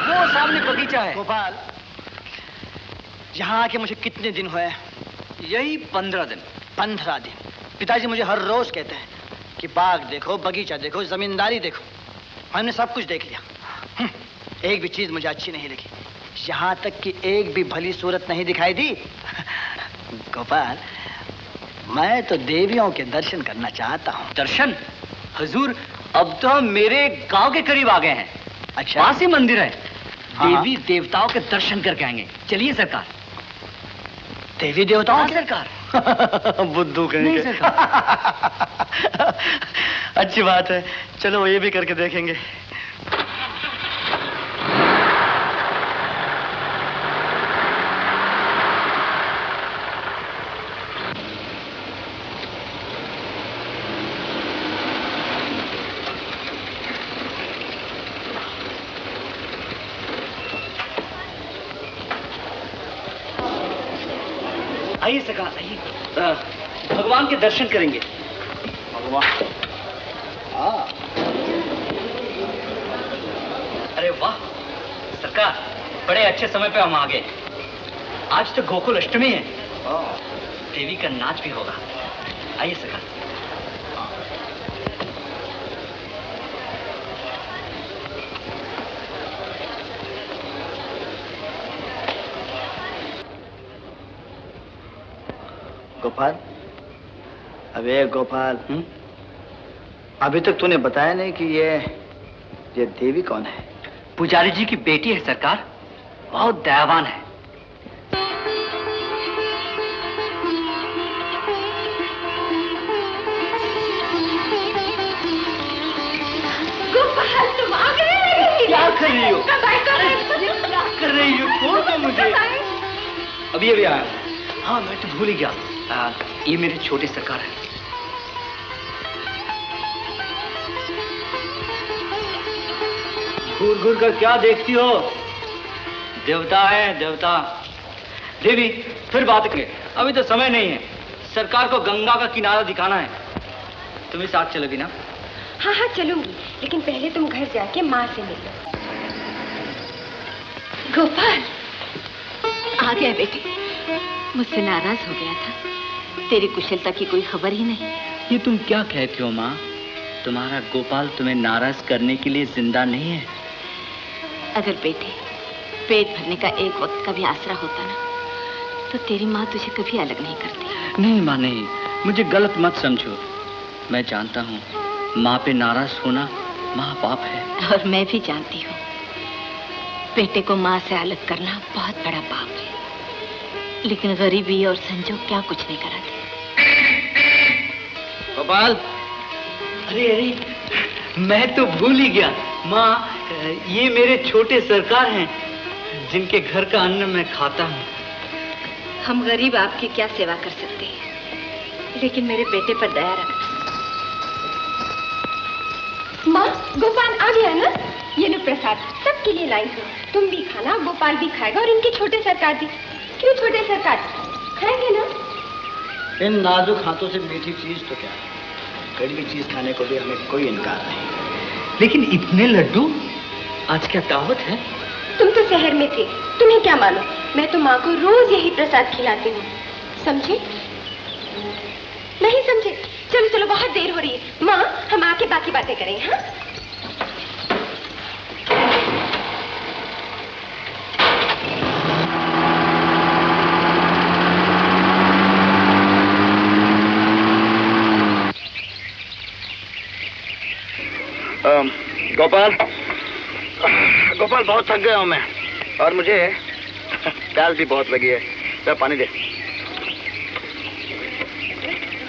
G: वो सामने बगीचा है। गोपाल, यहाँ आके मुझे कितने दिन हुए?
M: यही 15 दिन।
G: 15 दिन। पिताजी मुझे हर रोज कहते हैं कि बाग देखो, बगीचा देखो, जमींदारी देखो। हमने सब कुछ देख लिया, एक भी चीज मुझे अच्छी नहीं लगी, यहाँ तक कि एक भी भली सूरत नहीं दिखाई दी। गोपाल, मैं तो देवियों के दर्शन करना चाहता हूँ।
M: दर्शन? हुजूर, अब तो हम मेरे गांव के करीब आ गए हैं।
G: अच्छा,
M: पास ही मंदिर है।
G: हाँ।
M: देवी देवताओं के दर्शन करके आएंगे। चलिए सरकार।
G: देवी देवताओं
M: हाँ,
G: के?
M: सरकार।
G: बुद्धू कहीं
M: नहीं
G: के।
M: सरकार।
G: अच्छी बात है, चलो ये भी करके देखेंगे।
M: आइए सरकार, आइए, भगवान के दर्शन करेंगे।
G: भगवान? हाँ।
M: अरे वाह सरकार, बड़े अच्छे समय पे हम आ गए। आज तो गोकुल अष्टमी है, देवी का नाच भी होगा। आइए सरकार।
G: गोपाल, अबे गोपाल, अभी तक तूने बताया नहीं कि ये देवी कौन है?
M: पुजारी जी की बेटी है सरकार, बहुत दयावान है।
K: गोपाल, तुम आ गए?
M: क्या कर रही हो?
K: क्या
M: कर रही हो? छोड़ दो मुझे। अभी अभी आया। हाँ, मैं तो भूल ही गया। ये मेरे छोटे सरकार हैं। घूर घूर कर क्या देखती हो? देवता है, देवता। देवी, फिर बात करें, अभी तो समय नहीं है। सरकार को गंगा का किनारा दिखाना है। तुम्हें साथ चलोगी ना?
K: हाँ हाँ चलूंगी, लेकिन पहले तुम घर जाके माँ से मिल लो। गोपाल,
C: आ गया बेटे, मुझसे नाराज हो गया था। तेरी कुशलता की कोई खबर ही नहीं।
F: ये तुम क्या कहती हो माँ? तुम्हारा गोपाल तुम्हें नाराज करने के लिए जिंदा नहीं है।
C: अगर बेटे पेट भरने का एक वक्त का भी आसरा होता ना, तो तेरी माँ तुझे कभी अलग नहीं करती।
F: नहीं माँ, नहीं, मुझे गलत मत समझो। मैं जानता हूँ माँ पे नाराज होना महापाप है।
C: और मैं भी जानती हूँ बेटे को माँ से अलग करना बहुत बड़ा पाप है, लेकिन गरीबी और संजोग क्या कुछ नहीं कराते।
M: गोपाल, अरे अरे, मैं तो भूल ही गया। माँ, ये मेरे छोटे सरकार हैं, जिनके घर का अन्न मैं खाता हूँ।
C: हम गरीब आपकी क्या सेवा कर सकते हैं, लेकिन मेरे बेटे पर दया रखना।
K: माँ, गोपाल आ गया ना? ये लो प्रसाद, सबके लिए लाई हूँ। तुम भी खाना, गोपाल भी खाएगा और इनके छोटे सरकार भी। क्यों छोटे सरकार, खाएंगे ना?
G: इन नाजुक हाथों से मीठी चीज तो क्या, कड़वी चीज खाने को भी हमें कोई इनकार नहीं।
M: लेकिन इतने लड्डू, आज क्या दावत है?
K: तुम तो शहर में थे, तुम्हें तुम्हें क्या मालूम, मैं तो माँ को रोज यही प्रसाद खिलाती हूँ, समझे? नहीं समझे? चलो चलो, बहुत देर हो रही है। माँ, हम आके बाकी बातें करेंगे। हाँ,
G: गोपाल, गोपाल बहुत थक गया हूँ मैं, और मुझे प्यास भी बहुत लगी है। जरा पानी दे।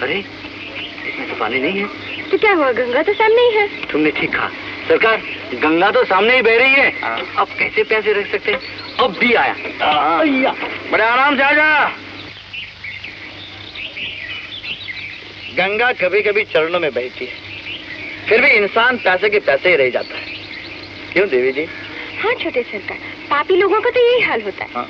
G: अरे इसमें तो पानी नहीं है।
K: तो क्या हुआ, गंगा तो सामने ही है।
G: तुमने ठीक कहा सरकार, गंगा तो सामने ही बह रही है। अब कैसे प्यासे रख सकते हैं? अब भी आया। बड़े आराम से आ जा। गंगा कभी कभी चरणों में बहती है, फिर भी इंसान पैसे के पैसे ही रह जाता है। क्यों देवी जी?
K: हाँ छोटे सरकार, पापी लोगों का तो यही हाल होता है।
G: हाँ।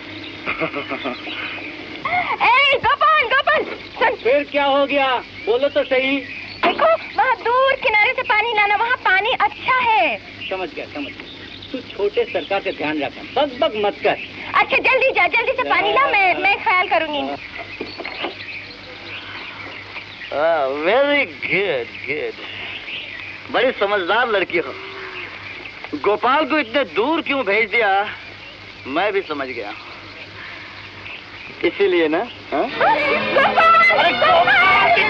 K: ए, गोपाल गोपाल सुन।
M: फिर क्या हो गया, बोलो तो सही।
K: देखो वहाँ दूर किनारे से पानी लाना, वहाँ पानी अच्छा है।
M: समझ गया समझ गया। तू छोटे सरकार से ध्यान रखना, बक बक मत कर।
K: अच्छा जल्दी जा, जल्दी से पानी ला, मैं ख्याल करूंगी।
G: वेरी गुड गुड, बड़ी समझदार लड़की हो। गोपाल को इतने दूर क्यों भेज दिया, मैं भी समझ गया। इसीलिए ना? हाँ? अरे गोपाल!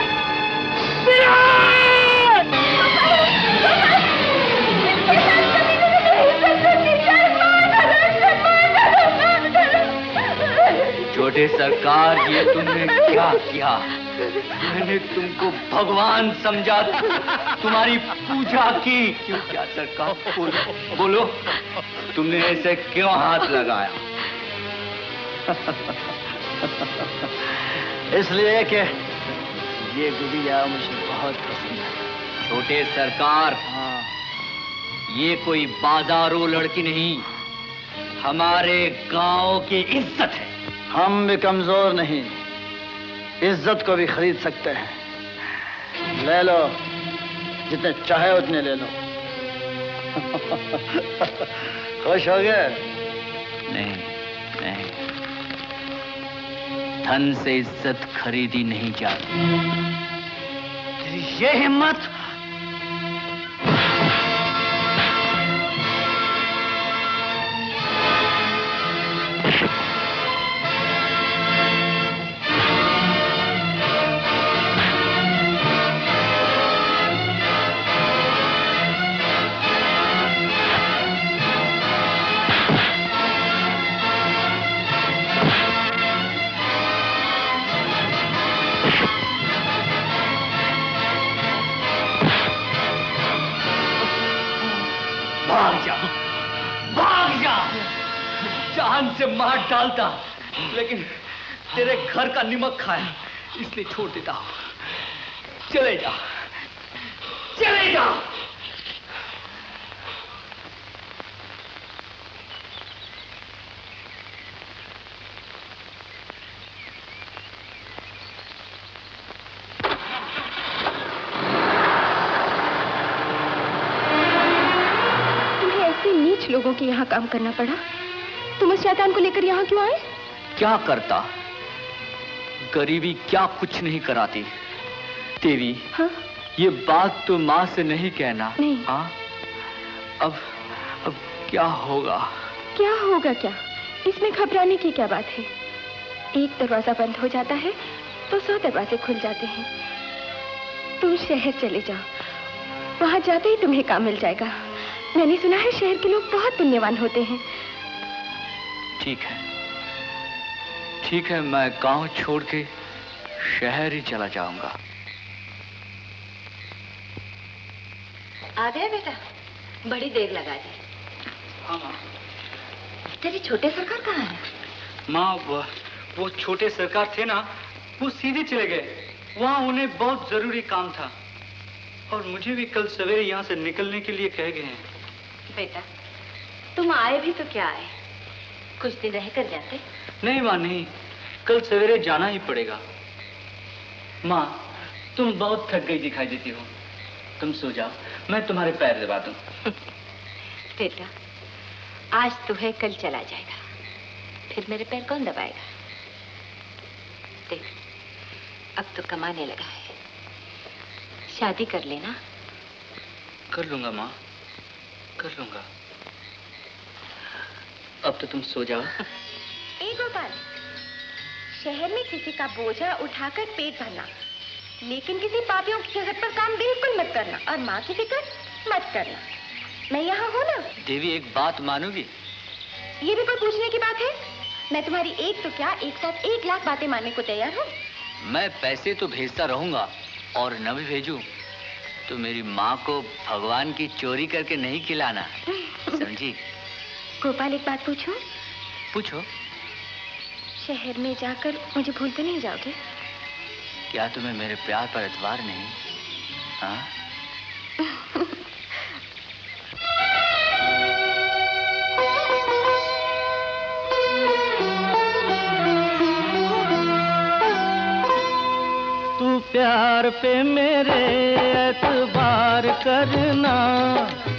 F: छोटे सरकार, ये तुमने क्या किया? मैंने तुमको भगवान समझा, तुम्हारी पूजा की। क्यों क्या सरकार? बोलो बोलो, तुमने ऐसे क्यों हाथ लगाया?
G: इसलिए कि ये गुड़िया मुझे बहुत पसंद है।
F: छोटे सरकार, ये कोई बाजारू लड़की नहीं, हमारे गांव की इज्जत है।
G: हम भी कमजोर नहीं, इज्जत को भी खरीद सकते हैं। ले लो, जितने चाहे उतने ले लो। खुश हो गए?
F: नहीं नहीं, धन से इज्जत खरीदी नहीं जाती।
G: ये हिम्मत!
F: से मार डालता, लेकिन तेरे घर का नमक खाया, इसलिए छोड़ देता हूं। चले जा, चले जा।
K: तुम्हें ऐसे नीच लोगों के यहाँ काम करना पड़ा? तुम उस शैतान को लेकर यहाँ क्यों आए?
F: क्या करता? गरीबी क्या कुछ नहीं कराती देवी।
K: हाँ?
F: ये बात तो माँ से नहीं कहना।
K: नहीं।
F: हाँ? अब क्या होगा?
K: क्या होगा क्या? इसमें घबराने की क्या बात है? एक दरवाजा बंद हो जाता है तो 100 दरवाजे खुल जाते हैं। तुम शहर चले जाओ, वहां जाते ही तुम्हें काम मिल जाएगा। मैंने सुना है शहर के लोग बहुत पुण्यवान होते हैं।
F: ठीक है, मैं गांव छोड़ के शहर ही चला जाऊंगा।
C: आ गया बेटा, बड़ी देर लगा दी।
F: हाँ माँ।
C: तेरे छोटे सरकार कहाँ है?
M: माँ, वो छोटे सरकार थे ना, वो सीधे चले गए। वहाँ उन्हें बहुत जरूरी काम था और मुझे भी कल सवेरे यहाँ से निकलने के लिए कह गए हैं।
C: बेटा, तुम आए भी तो क्या आए, कुछ दिन रह कर जाते।
M: नहीं माँ नहीं, कल सवेरे जाना ही पड़ेगा। माँ, तुम बहुत थक गई दिखाई देती हो, तुम सो जाओ, मैं तुम्हारे पैर दबा दूं।
C: बेटा, आज तो है, कल चला जाएगा। फिर मेरे पैर कौन दबाएगा? देख, अब तो कमाने लगा है, शादी कर लेना।
M: कर लूंगा माँ, कर लूंगा। अब तो तुम सो जाओ।
K: ए गोपाल, शहर में किसी का बोझा उठाकर पेट भरना, लेकिन किसी पापियों के घर पर काम बिल्कुल मत करना, और माँ की फिक्र मत करना। मैं यहाँ हूँ ना।
M: देवी, एक बात मानोगी?
K: ये भी कोई पूछने की बात है? मैं तुम्हारी एक तो क्या, एक साथ 1 लाख बातें मानने को तैयार हूँ।
M: मैं पैसे तो भेजता रहूंगा, और न भी भेजूं तो मेरी माँ को भगवान की चोरी करके नहीं खिलाना, समझी?
K: गोपाल, एक बात पूछूं?
M: पूछो।
K: शहर में जाकर मुझे भूल तो नहीं जाओगे?
M: क्या तुम्हें मेरे प्यार पर एतबार नहीं? हाँ?
H: तू प्यार पे मेरे एतबार करना,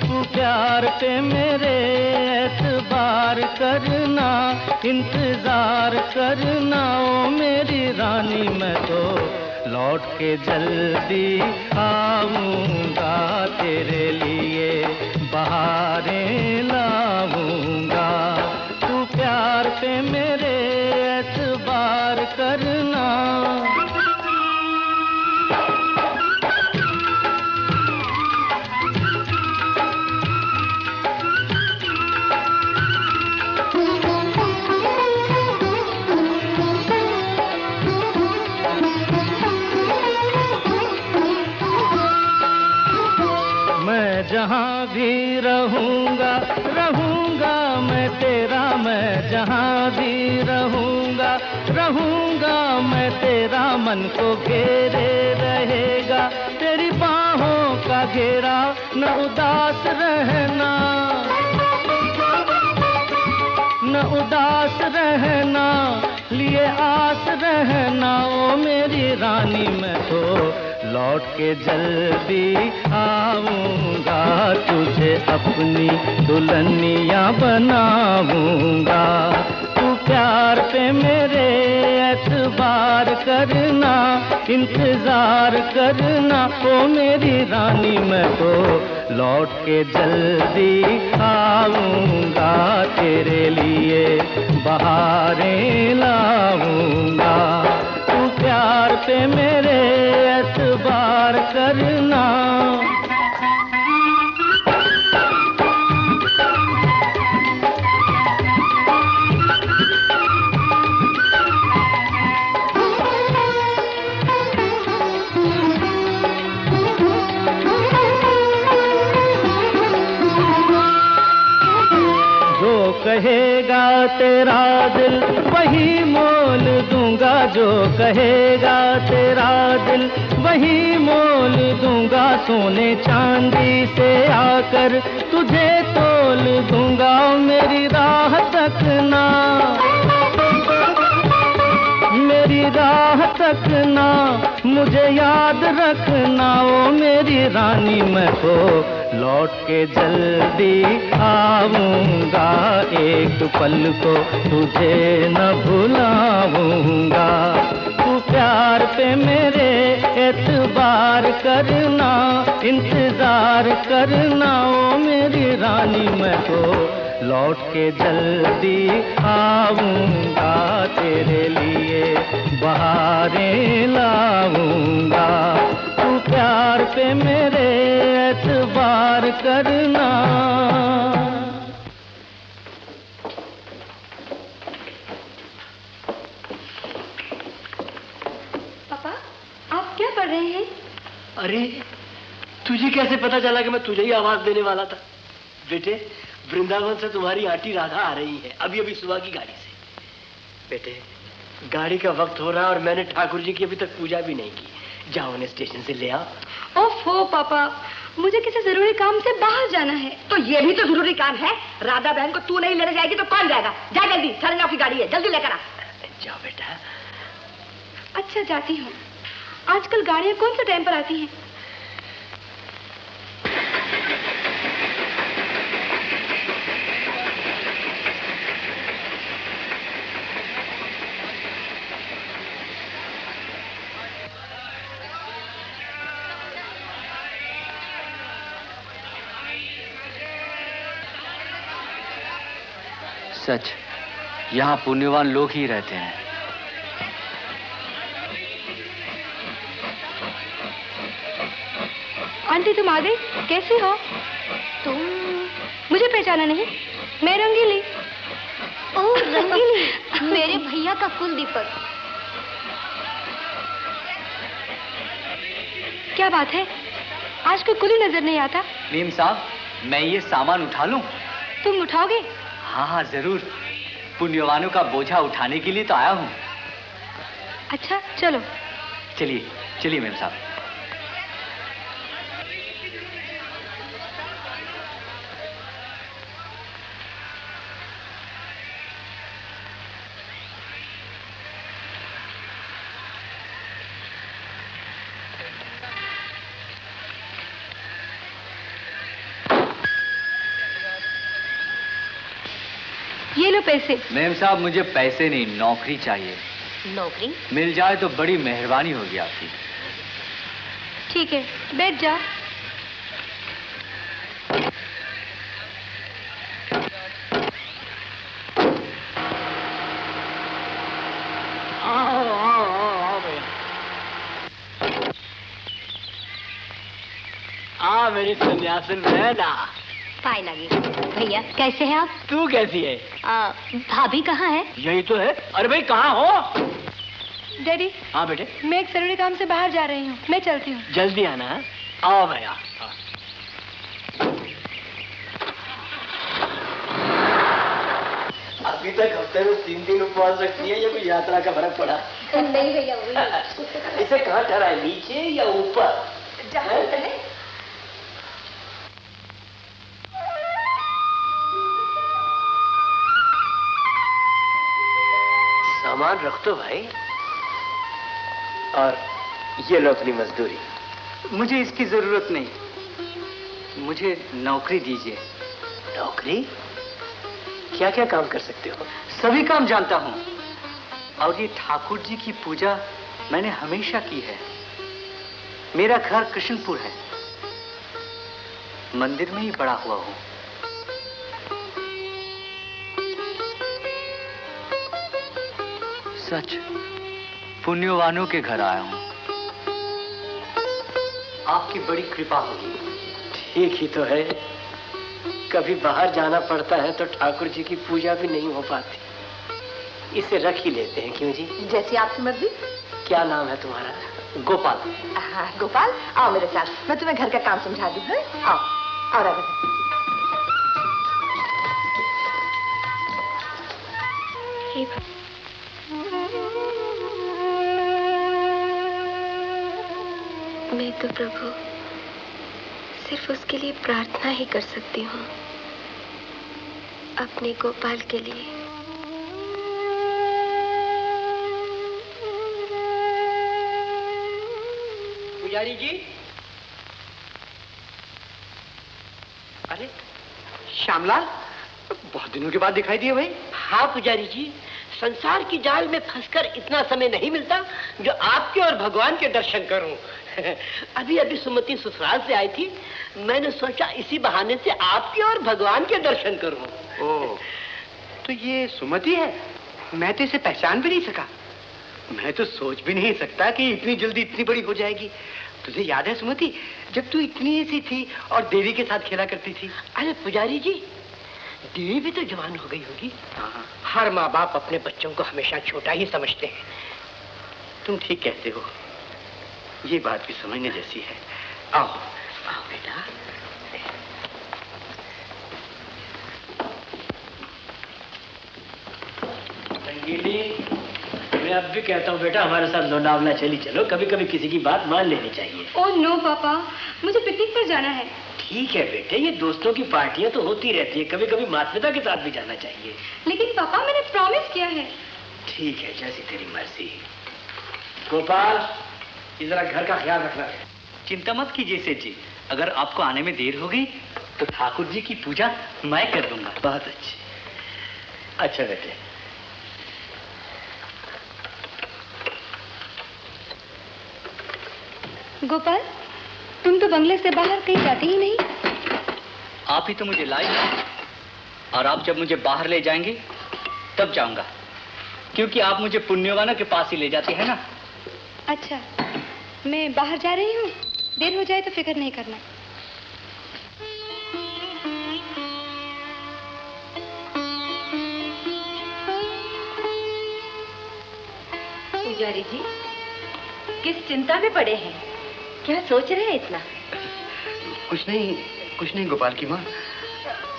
H: तू प्यार पे मेरे एतबार करना, इंतजार करना ओ मेरी रानी, मैं तो लौट के जल्दी आऊंगा, तेरे लिए बहारें लाऊंगा। तू प्यार पे मेरे एतबार करना। जहाँ भी रहूँगा रहूँगा मैं तेरा, मैं जहाँ भी रहूँगा रहूँगा मैं तेरा, मन को घेरे रहेगा तेरी बाहों का घेरा, न उदास रहना, न उदास रहना, लिए आस रहना ओ मेरी रानी, मैं तो लौट के जल्दी आऊंगा, तुझे अपनी दुल्हनिया बनाऊंगा। तू प्यार पे मेरे एतबार करना, इंतजार करना ओ मेरी रानी, मैं तो लौट के जल्दी आऊंगा, तेरे लिए बहारें लाऊंगा। तू प्यार पे मेरे एतबार करना। जो कहेगा तेरा दिल वही मोल दूंगा, जो कहेगा तेरा दिल वही मोल दूंगा, सोने चांदी से आकर तुझे तोल दूंगा, मेरी राह तकना, मेरी राह तकना, मुझे याद रखना ओ मेरी रानी, मैं तो लौट के जल्दी आऊंगा, एक पल को तुझे न भुलाऊंगा। तू प्यार पे मेरे एतबार करना, इंतजार करना ओ मेरी रानी, मैं तो लौट के जल्दी आऊंगा, तेरे लिए बहारें लाऊंगा। तू प्यार पे मेरे एतबार करना।
K: पापा, आप क्या पढ़ रहे हैं?
I: अरे, तुझे कैसे पता चला कि मैं तुझे ही आवाज देने वाला था? बेटे, वृंदावन से तुम्हारी आंटी राधा आ रही है, अभी अभी सुबह की गाड़ी से। बेटे, गाड़ी का वक्त हो रहा है और मैंने ठाकुर जी की अभी तक पूजा भी नहीं की। जाओ उन्हें स्टेशन से ले आओ।
K: ओफो पापा, मुझे किसी जरूरी काम से बाहर जाना है।
C: तो ये भी तो जरूरी काम है। राधा बहन को तू नहीं लेने जाएगी तो कौन जाएगा? जा जल्दी, 9:30 की गाड़ी है, जल्दी लेकर आ।
I: जाओ बेटा।
K: अच्छा, जाती हूँ। आजकल गाड़ियाँ कौन से टाइम पर आती हैं?
F: सच, यहाँ पुण्यवान लोग ही रहते हैं।
K: आंटी तुम आ गई, कैसी हो तुम? मुझे पहचाना नहीं? मैं रंगीली।
A: ओह रंगीली, मेरे भैया का कुल दीपक।
K: क्या बात है, आज कोई कुली नजर नहीं आता।
F: मीम साहब, मैं ये सामान उठा लूं?
K: तुम उठाओगे?
F: हाँ हाँ जरूर, पुण्यवानों का बोझा उठाने के लिए तो आया हूँ।
K: अच्छा चलो।
F: चलिए चलिए मीम साहब।
K: ये लो पैसे।
F: मैम साहब, मुझे पैसे नहीं, नौकरी चाहिए।
K: नौकरी?
F: मिल जाए तो बड़ी मेहरबानी होगी आपकी।
K: ठीक है, बैठ जा।
I: आओ मेरी सन्यासिन बहना।
A: पाए लगी। भैया कैसे हैं आप?
I: तू कैसी है?
A: भाभी कहाँ है?
I: यही तो है। अरे भाई कहाँ हो?
K: डैडी।
I: हाँ बेटे।
K: मैं एक जरूरी काम से बाहर जा रही हूँ, मैं चलती हूँ।
I: जल्दी आना है। आओ भैया। अभी तक हफ्ते में 3 दिन उपवास रखती है, ये कोई यात्रा का फर्क पड़ा?
A: नहीं भैया वही।
I: इसे कहाँ ठहरा है, नीचे या ऊपर? सामान रख दो भाई। और ये लो अपनी मजदूरी।
F: मुझे इसकी जरूरत नहीं, मुझे नौकरी दीजिए।
I: नौकरी? क्या क्या काम कर सकते हो?
F: सभी काम जानता हूँ, और ये ठाकुर जी की पूजा मैंने हमेशा की है। मेरा घर कृष्णपुर है, मंदिर में ही बड़ा हुआ हूँ। सच, पुण्यवानों के घर आया हूँ। आपकी बड़ी कृपा होगी।
I: ठीक ही तो है, कभी बाहर जाना पड़ता है तो ठाकुर जी की पूजा भी नहीं हो पाती। इसे रख ही लेते हैं, क्यों जी?
C: जैसी आपकी मर्जी।
I: क्या नाम है तुम्हारा?
F: गोपाल।
C: हाँ गोपाल, आओ मेरे साथ, मैं तुम्हें घर का काम समझा दूँ। आओ आओ राधा।
K: मैं तो प्रभु सिर्फ उसके लिए प्रार्थना ही कर सकती हूँ, अपने गोपाल के लिए।
I: पुजारी जी। अरे
B: श्यामलाल, बहुत दिनों के बाद दिखाई दिए भाई।
I: हाँ पुजारी जी, संसार की जाल में फंसकर इतना समय नहीं मिलता जो आपके और भगवान के दर्शन करूं। अभी अभी सुमति ससुराल से आई थी, मैंने सोचा इसी बहाने से आपके और भगवान के दर्शन करूं।
B: ओह, तो ये सुमति है? मैं तो इसे पहचान भी नहीं सका। मैं तो सोच भी नहीं सकता कि इतनी जल्दी इतनी बड़ी हो जाएगी। तुझे याद है सुमति, जब तू इतनी सी थी और देवी के साथ खेला करती थी?
I: अरे पुजारी जी, देवी भी तो जवान हो गई होगी।
B: हाँ।
I: हर माँ बाप अपने बच्चों को हमेशा छोटा ही समझते हैं।
B: तुम ठीक कहते हो, ये बात भी समझने जैसी है। आओ
I: आओ बेटा। रंगीली, मैं अब भी कहता हूँ बेटा, हमारे साथ लोनावला चली चलो। कभी कभी किसी की बात मान लेनी चाहिए।
K: ओह नो पापा, मुझे पिकनिक पर जाना है।
I: ठीक है बेटे, ये दोस्तों की पार्टियां तो होती रहती है, कभी कभी माता पिता के साथ भी जाना चाहिए।
K: लेकिन पापा मैंने प्रॉमिस किया है।
I: ठीक है, जैसी तेरी मर्जी। गोपाल, इस जरा घर का ख्याल रखना।
F: चिंता मत कीजिए सेठ जी, अगर आपको आने में देर हो गई तो ठाकुर जी की पूजा मैं कर दूंगा।
I: बहुत अच्छी। अच्छा बेटे।
K: गोपाल, तुम तो बंगले से बाहर कहीं जाते ही नहीं।
F: आप ही तो मुझे लाए, और आप जब मुझे बाहर ले जाएंगे
M: तब जाऊंगा, क्योंकि आप मुझे पुण्यवाना के पास ही ले जाते हैं ना।
K: अच्छा, मैं बाहर जा रही हूँ, देर हो जाए तो फिक्र नहीं करना।
C: पुजारी जी, किस चिंता में पड़े हैं? क्या सोच रहे हैं इतना?
B: कुछ नहीं गोपाल की माँ,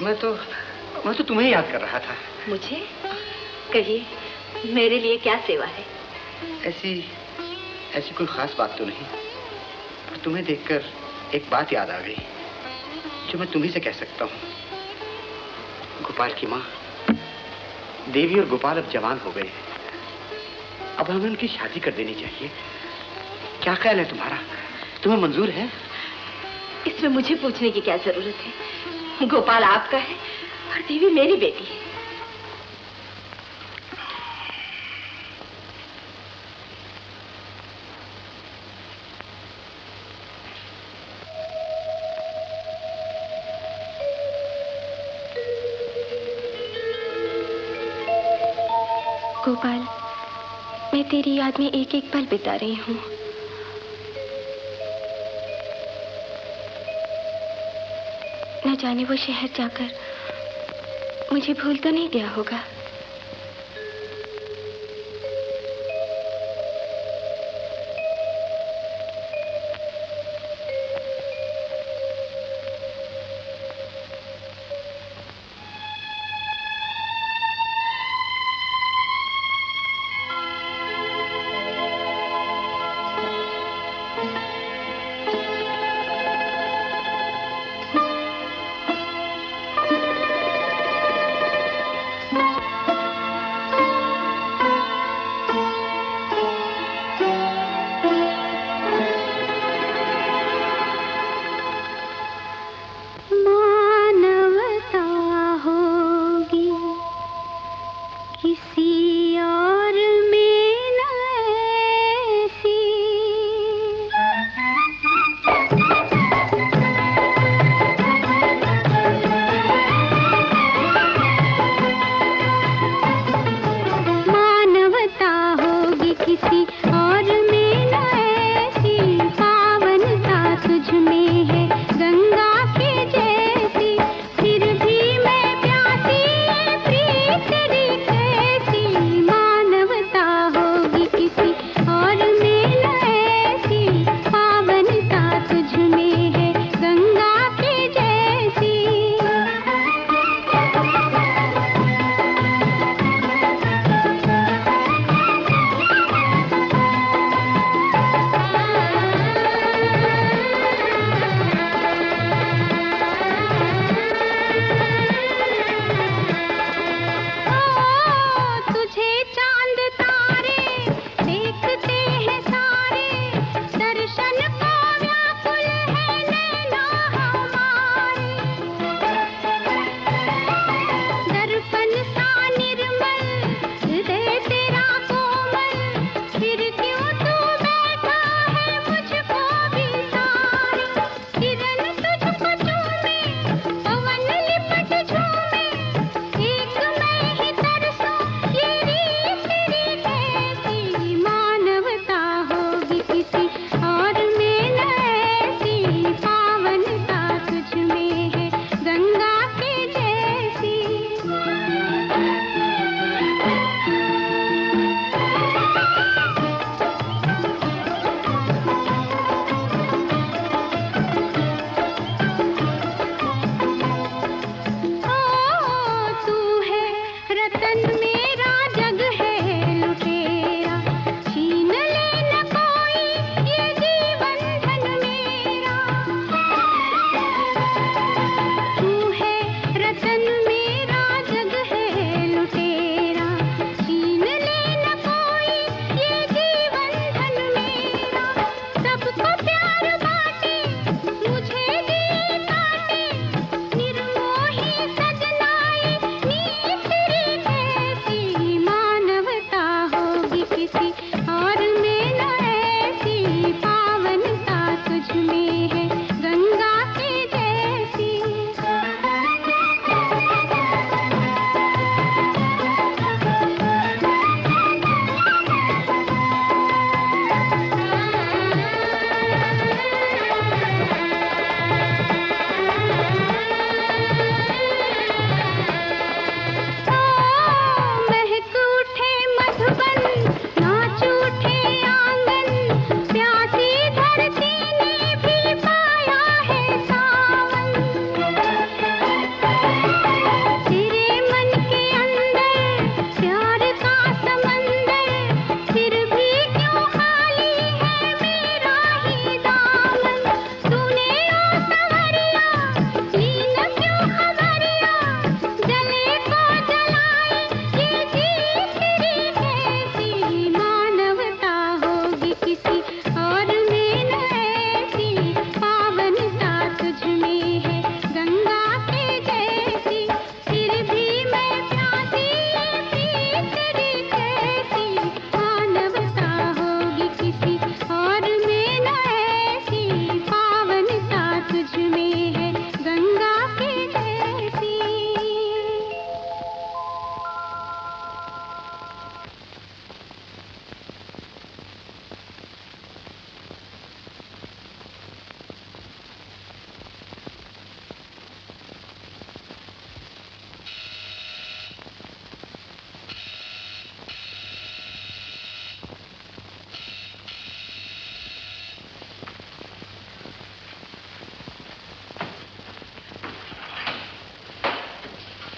B: मैं तो तुम्हें याद कर रहा था।
C: मुझे? कहिए, मेरे लिए क्या सेवा है?
B: ऐसी कोई खास बात तो नहीं, पर तुम्हें देखकर एक बात याद आ गई जो मैं तुम्ही से कह सकता हूँ। गोपाल की माँ, देवी और गोपाल अब जवान हो गए, अब हमें उनकी शादी कर देनी चाहिए। क्या ख्याल है तुम्हारा? तुम्हें मंजूर है?
C: इसमें मुझे पूछने की क्या जरूरत है? गोपाल आपका है और देवी मेरी बेटी है।
K: गोपाल, मैं तेरी याद में एक एक पल बिता रही हूँ। न जाने वो शहर जाकर मुझे भूल तो नहीं गया होगा।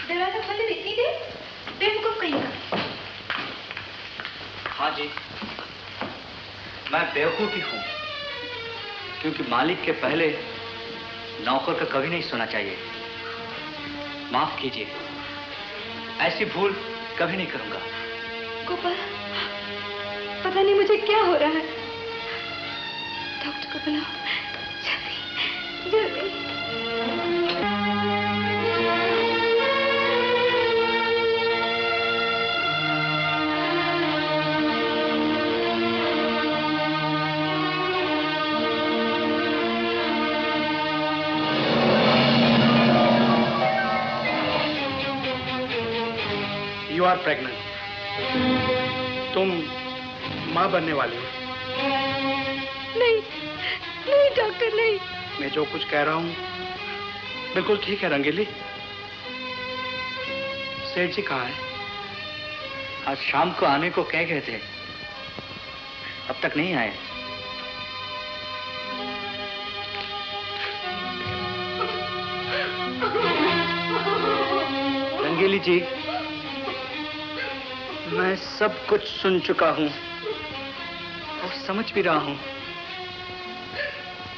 K: दरवाजा खोलने में इतनी देर? बेवकूफ कहिएगा।
M: हाँ जी, मैं बेवकूफ ही हूँ, क्योंकि मालिक के पहले नौकर का कभी नहीं सुना चाहिए। माफ कीजिए, ऐसी भूल कभी नहीं करूंगा।
K: गोपाल, पता नहीं मुझे क्या हो रहा है। डॉक्टर को बुलाओ, जल्दी जल्दी।
O: You are pregnant. तुम माँ बनने वाली हो।
K: नहीं, नहीं डॉक्टर नहीं।
O: मैं जो कुछ कह रहा हूँ बिल्कुल ठीक है रंगीली। सेठ जी कहाँ है?
M: आज शाम को आने को कह गए थे, अब तक नहीं आए। रंगीली जी, मैं सब कुछ सुन चुका हूं और समझ भी रहा हूं,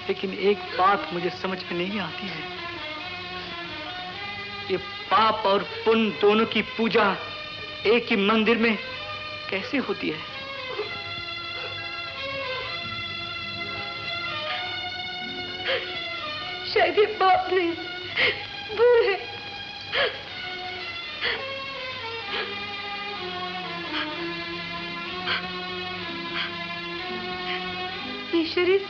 M: लेकिन एक बात मुझे समझ में नहीं आती है। ये पाप और पुण्य दोनों की पूजा एक ही मंदिर में कैसे होती है?
K: शायद ये पाप नहीं, भूल है। ये शरीर,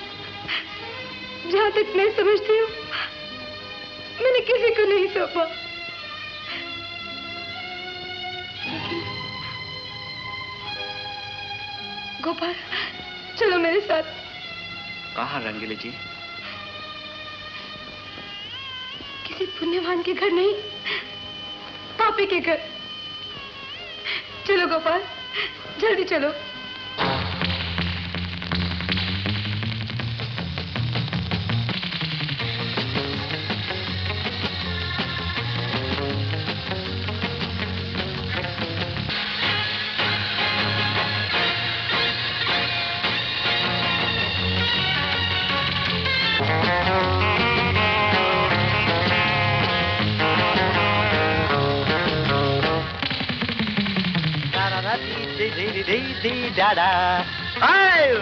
K: जहां तक मैं समझती हूँ, मैंने किसी को नहीं सौंपा। गोपाल, चलो मेरे साथ।
M: कहाँ रंगीली जी?
K: किसी पुण्यवान के घर नहीं, पापी के घर। चलो गोपाल, जल्दी चलो।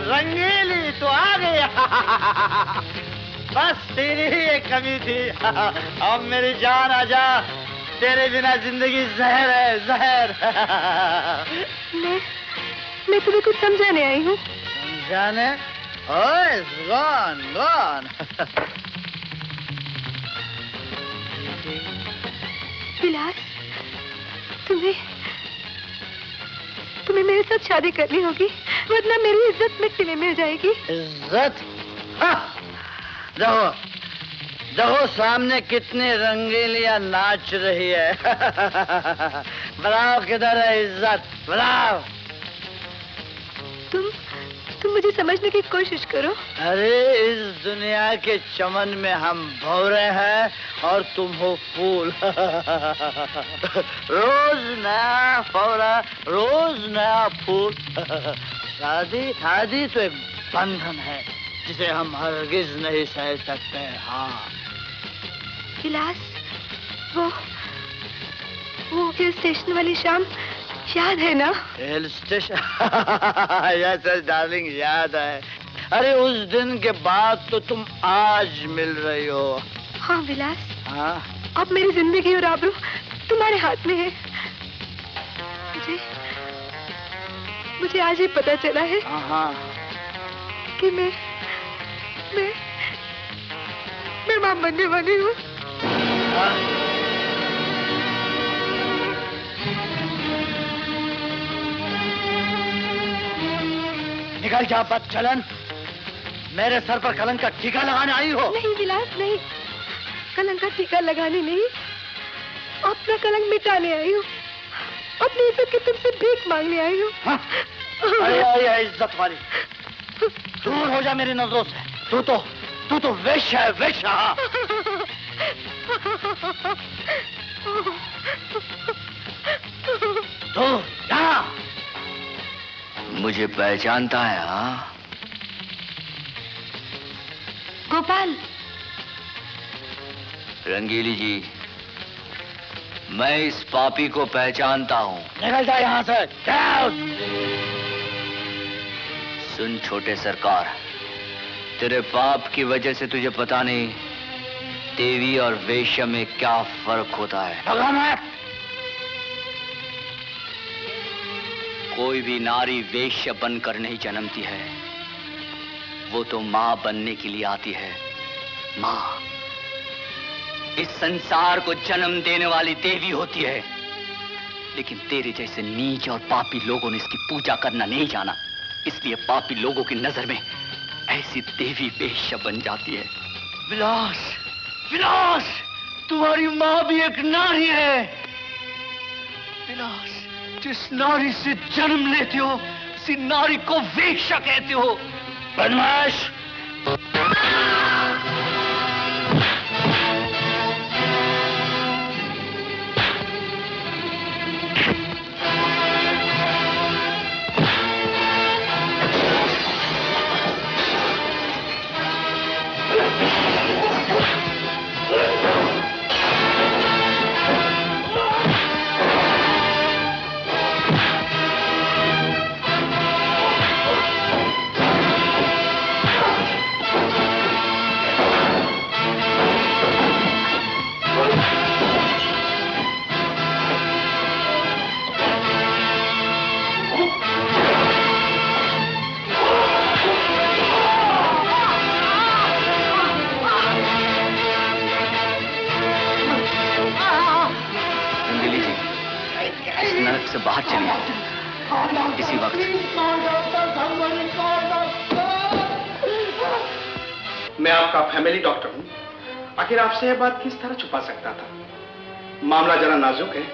G: रंगीली तो आ गई। बस तेरी ही एक कमी थी। अब मेरी जान आजा, तेरे बिना जिंदगी जहर है, जहर।
K: मैं तुम्हें कुछ समझाने आई हूँ।
G: समझाने? ओए, गॉन गॉन।
K: विलास, तुम्हें मेरे साथ शादी करनी होगी, वरना मेरी इज्जत मिट्टी में मिल जाएगी।
G: इज्जत? देखो देखो सामने कितनी रंगीलियां नाच रही है। बताओ किधर है इज्जत, बताओ।
K: तुम मुझे समझने की कोशिश करो।
G: अरे इस दुनिया के चमन में हम भौरे हैं और तुम हो फूल। रोज नया फौरा, रोज नया फूल। शादी तो एक बंधन है जिसे हम हरगिज नहीं सह सकते। हाँ
K: विलास, वो हिल स्टेशन वाली शाम याद है ना?
G: Hill station? यस डार्लिंग, याद है। अरे उस दिन के बाद तो तुम आज मिल रही हो।
K: हाँ विलास।
G: हाँ,
K: अब मेरी जिंदगी और आबरू तुम्हारे हाथ में है। मुझे आज ही पता चला है कि मैं मां बनने वाली हूँ।
G: निकल जा बदचलन, मेरे सर पर कलंक का टीका लगाने आई हो।
K: नहीं विलास, नहीं, कलंक का टीका लगाने नहीं, अपना कलंक मिटाने आई हूँ। अपनी इज्जत की तुमसे भीख मांगने आई हूँ।
G: अरे इज्जत वाली, दूर हो जा मेरी नजरों से। तू तो वेश्या है, वेश्या। तो यहाँ
F: मुझे पहचानता है? हाँ
K: गोपाल।
F: रंगीली जी, मैं इस पापी को पहचानता हूँ।
G: निकल जा यहाँ से।
F: सुन छोटे सरकार, तेरे पाप की वजह से तुझे पता नहीं देवी और वेश्या में क्या फर्क होता है। कोई भी नारी वेश्या बनकर नहीं जन्मती है, वो तो मां बनने के लिए आती है। मां इस संसार को जन्म देने वाली देवी होती है, लेकिन तेरे जैसे नीच और पापी लोगों ने इसकी पूजा करना नहीं जाना, इसलिए पापी लोगों की नजर में ऐसी देवी वेश्या बन जाती है।
G: विलास, विलास, तुम्हारी मां भी एक नारी है। विलास, जिस नारी से जन्म लेते हो उसी नारी को वेश्या कहते हो। बदमाश!
F: से बाहर चलिए इसी वक्त।
P: मैं आपका फैमिली डॉक्टर हूं, आखिर आपसे यह बात किस तरह छुपा सकता था? मामला जरा नाजुक है,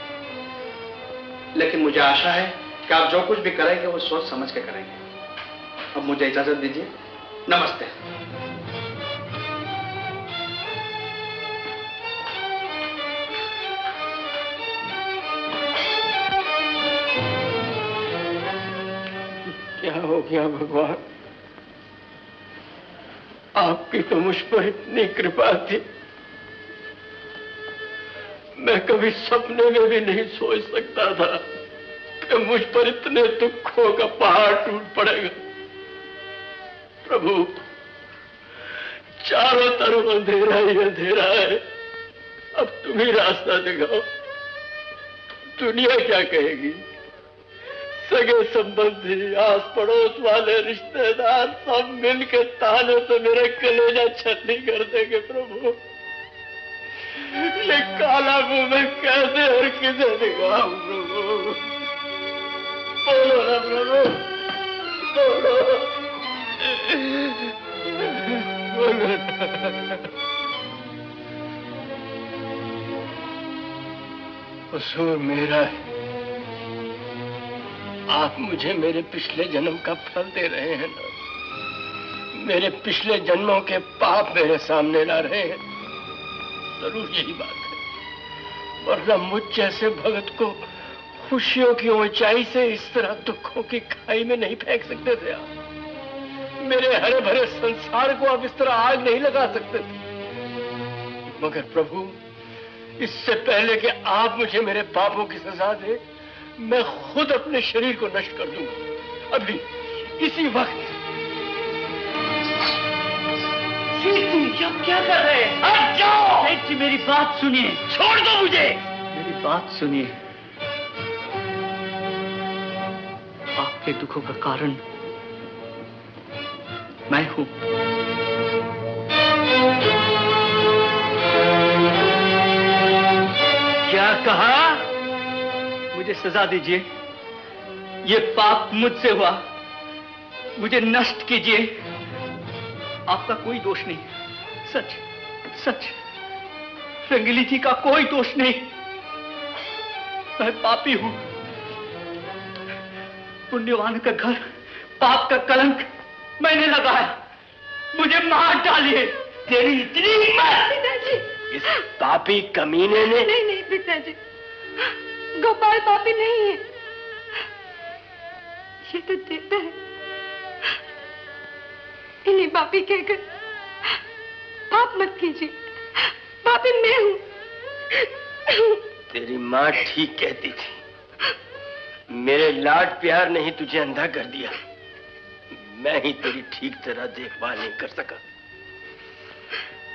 P: लेकिन मुझे आशा है कि आप जो कुछ भी करेंगे वो सोच समझ के करेंगे। अब मुझे इजाजत दीजिए। नमस्ते।
I: क्या हो गया भगवान? आपकी तो मुझ पर इतनी कृपा थी, मैं कभी सपने में भी नहीं सोच सकता था कि मुझ पर इतने दुखों का पहाड़ टूट पड़ेगा। प्रभु, चारों तरफ अंधेरा ही अंधेरा है, अब तुम ही रास्ता दिखाओ। दुनिया क्या कहेगी? सगे संबंधी, आस पड़ोस वाले रिश्तेदार सब मिलकर ताने से मेरे कलेजा छलनी कर देंगे। प्रभु, ये काला मुंह मैं कैसे और किसे दिखाऊं? प्रभु बोलो ना प्रभु, बोलो बोलो ना। कसूर मेरा है, आप मुझे मेरे पिछले जन्म का फल दे रहे हैं ना? मेरे पिछले जन्मों के पाप मेरे सामने ला रहे हैं। जरूर यही बात है, वरना मुझ जैसे भगत को खुशियों की ऊंचाई से इस तरह दुखों की खाई में नहीं फेंक सकते थे आप। मेरे हरे भरे संसार को आप इस तरह आग नहीं लगा सकते थे। मगर प्रभु, इससे पहले कि आप मुझे मेरे पापों की सजा दे, मैं खुद अपने शरीर को नष्ट कर दूंगा, अभी इसी वक्त।
G: जी, आप क्या कर रहे हैं? हट जाओ! सेठ जी, मेरी बात सुनिए। छोड़ दो मुझे। मेरी बात सुनिए। आपके दुखों का कारण मैं हूं। क्या कहा? मुझे सजा दीजिए, ये पाप मुझसे हुआ, मुझे नष्ट कीजिए। आपका कोई दोष नहीं, सच सच रंगीली जी का कोई दोष नहीं। मैं पापी हूं, पुण्यवान का घर पाप का कलंक मैंने लगाया, मुझे मार डालिए।
I: तेरी इतनी हिम्मत?
K: पिताजी,
I: इस पापी कमीने ने?
K: नहीं नहीं पिताजी, गोपाल पापी नहीं है। ये तो देता है। इन्हें पापी कहकर पाप मत कीजिए। पापी मैं हूँ।
I: तेरी माँ ठीक कहती थी, मेरे लाड प्यार ने ही तुझे अंधा कर दिया। मैं ही तेरी ठीक तरह देखभाल नहीं कर सका।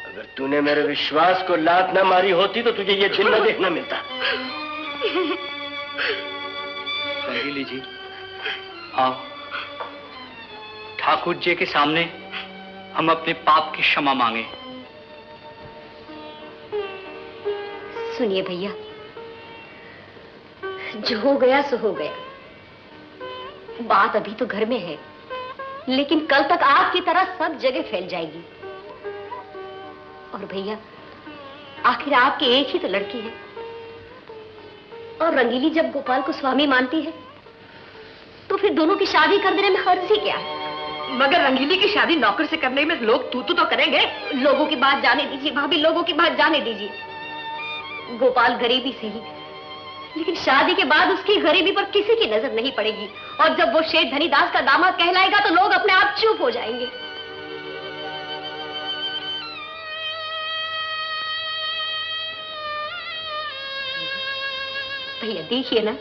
I: अगर तूने मेरे विश्वास को लात न मारी होती तो तुझे ये दिन न देखना मिलता।
M: रंगीली जी, आओ। ठाकुर जी के सामने हम अपने पाप की क्षमा मांगे।
C: सुनिए भैया, जो हो गया सो हो गया। बात अभी तो घर में है, लेकिन कल तक आग की तरह सब जगह फैल जाएगी। और भैया, आखिर आपकी एक ही तो लड़की है, और रंगीली जब गोपाल को स्वामी मानती है तो फिर दोनों की शादी कर देने में हर्ज ही क्या है?
Q: मगर रंगीली की शादी नौकर से करने में लोग तू तो करेंगे।
C: लोगों की बात जाने दीजिए भाभी, लोगों की बात जाने दीजिए। गोपाल गरीबी से ही, लेकिन शादी के बाद उसकी गरीबी पर किसी की नजर नहीं पड़ेगी। और जब वो शेठ धनीदास का दामाद कहलाएगा तो लोग अपने आप चुप हो जाएंगे। भैया देखिए ना,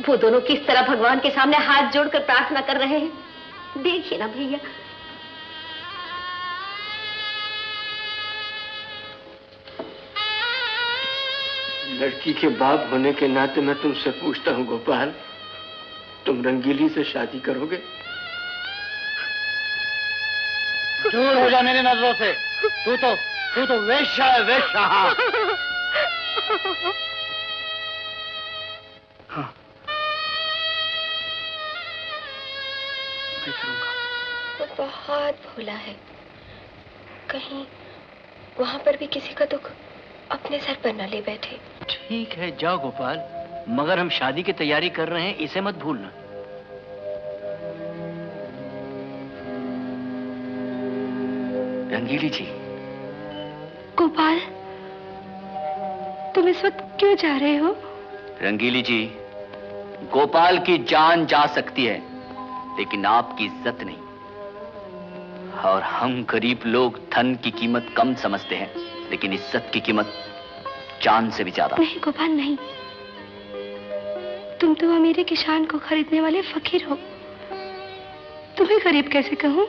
C: वो दोनों किस तरह भगवान के सामने हाथ जोड़कर प्रार्थना कर रहे हैं। देखिए ना भैया।
I: लड़की के बाप होने के नाते मैं तुमसे पूछता हूँ गोपाल, तुम रंगीली से शादी करोगे?
G: दूर हो जा मेरी नजरों से। तू तो वेश्या है, वेश्या।
M: हाँ, मैं करूंगा।
K: वो बहुत भोला है, कहीं वहां पर भी किसी का दुख अपने सर पर न ले बैठे।
M: ठीक है, जाओ गोपाल, मगर हम शादी की तैयारी कर रहे हैं, इसे मत भूलना। रंगीली जी।
K: गोपाल, तुम इस वक्त क्यों जा रहे हो?
F: रंगीली जी, गोपाल की जान जा सकती है, लेकिन आपकी इज्जत नहीं। और हम गरीब लोग धन की कीमत कम समझते हैं, लेकिन इज्जत की कीमत जान से भी ज्यादा।
K: नहीं गोपाल, नहीं। तुम तो अमीरी की शान को खरीदने वाले फकीर हो। तुम्हें गरीब कैसे कहूं?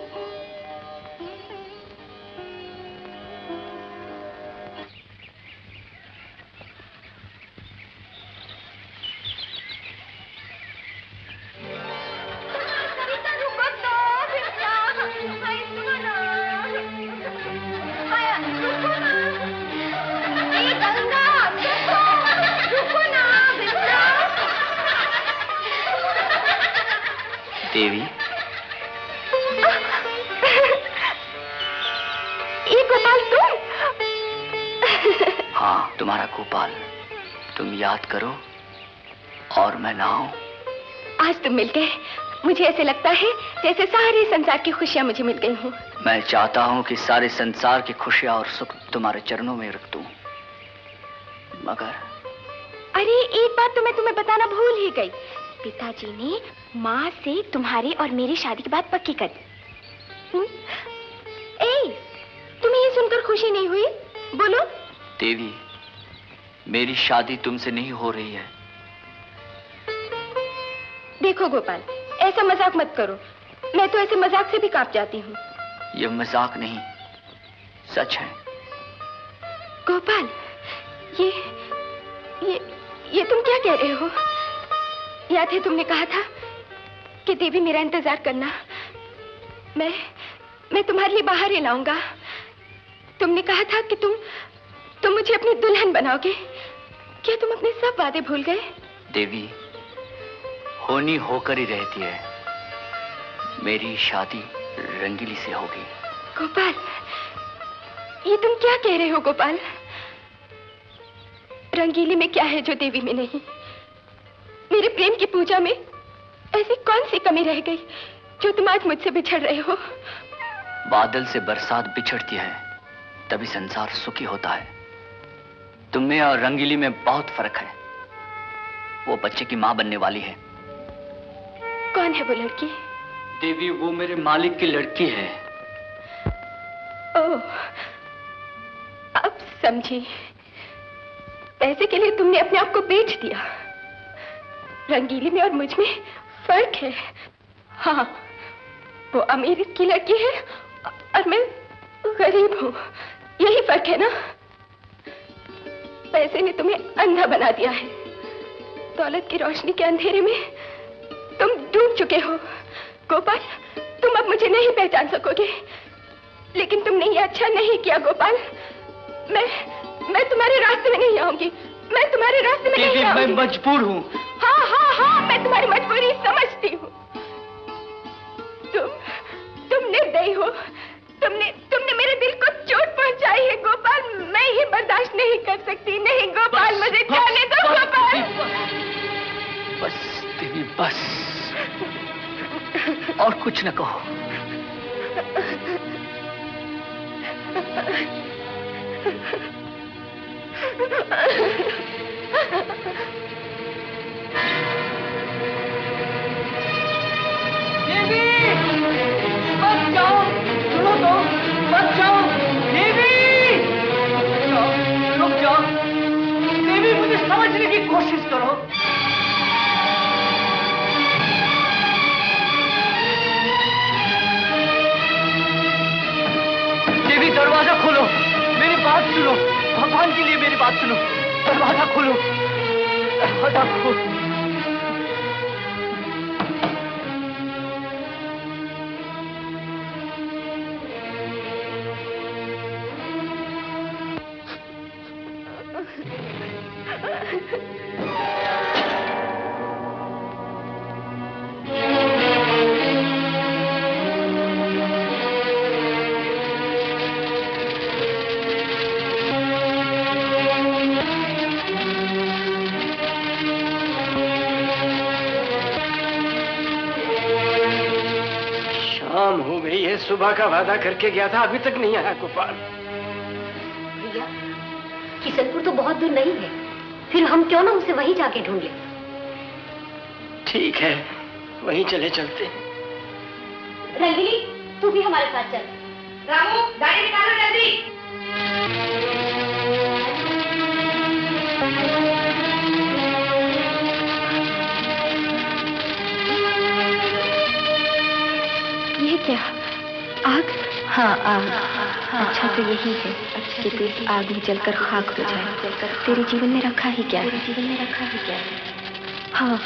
F: देवी,
K: ये गोपाल तुम?
F: हाँ, तुम्हारा गोपाल। तुम याद करो और मैं ना आऊं।
K: आज तुम मिल गए, मुझे ऐसे लगता है जैसे सारे संसार की खुशियां मुझे मिल गई हूँ।
F: मैं चाहता हूं कि सारे संसार की खुशियां और सुख तुम्हारे चरणों में रख दूं, मगर
K: अरे एक बात तो मैं तुम्हें बताना भूल ही गई। पिताजी ने माँ से तुम्हारी और मेरी शादी की बात पक्की कर दी। तुम्हें ये सुनकर खुशी नहीं हुई? बोलो।
F: देवी, मेरी शादी तुमसे नहीं हो रही है।
K: देखो गोपाल, ऐसा मजाक मत करो। मैं तो ऐसे मजाक से भी कांप जाती हूँ।
F: यह मजाक नहीं, सच है।
K: गोपाल, ये तुम क्या कह रहे हो? याद है तुमने कहा था कि देवी मेरा इंतजार करना, मैं तुम्हारे लिए बाहर ही लाऊंगा। तुमने कहा था कि तुम मुझे अपनी दुल्हन बनाओगे। क्या तुम अपने सब वादे भूल गए?
F: देवी, होनी होकर ही रहती है। मेरी शादी रंगीली से होगी।
K: गोपाल, ये तुम क्या कह रहे हो गोपाल? रंगीली में क्या है जो देवी में नहीं? मेरे प्रेम की पूजा में ऐसी कौन सी कमी रह गई जो तुम आज मुझसे बिछड़ रहे हो?
F: बादल से बरसात बिछड़ती है, तभी संसार सुखी होता है। तुम में और रंगीली में बहुत फर्क है। वो बच्चे की मां बनने वाली है,
K: कौन है वो लड़की?
M: देवी, वो मेरे मालिक की लड़की है।
K: ओह, अब समझी। पैसे के लिए तुमने अपने आप को बेच दिया। रंगीली में और मुझ में फर्क है। हाँ, वो अमीर की लड़की है और मैं गरीब हूँ, यही फर्क है ना? पैसे ने तुम्हें अंधा बना दिया है। दौलत की रोशनी के अंधेरे में तुम डूब चुके हो। गोपाल, तुम अब मुझे नहीं पहचान सकोगे, लेकिन तुमने ये अच्छा नहीं किया गोपाल। मैं तुम्हारे रास्ते में नहीं आऊंगी। मैं तुम्हारे रास्ते में नहीं आऊंगी।
M: मैं मजबूर हूँ।
K: हाँ हाँ हाँ, मैं तुम्हारी मजबूरी समझती हूँ। तुम निर्दयी हो। तुमने मेरे दिल को चोट पहुंचाई है गोपाल। मैं ये बर्दाश्त नहीं कर सकती। नहीं गोपाल, मुझे जाने दो गोपाल।
M: बस देवी, बस। और कुछ न कहो।
H: देवी, मत जाओ, सुनो तो, मत जाओ, देवी, रुक जाओ, देवी, मुझे समझने की कोशिश करो। देवी, दरवाजा खोलो, मेरी बात सुनो, भगवान के लिए मेरी बात सुनो, दरवाजा खोलो, दरवाजा खोलो।
I: शाम हो गई है, सुबह का वादा करके गया था, अभी तक नहीं आया गोपाल।
R: भैया, किशनपुर तो बहुत दूर नहीं है, फिर हम क्यों ना उसे वहीं जाके ढूंढ लें?
I: ठीक है, वहीं चलते।
R: रंगीली, तू भी हमारे साथ चल। रामू, गाड़ी निकालो जल्दी।
K: ये क्या? आग? हाँ, आग। अच्छा तो यही है कि तू इस आग में जलकर खाक हो जाए। तेरे जीवन में रखा ही क्या है? हाँ,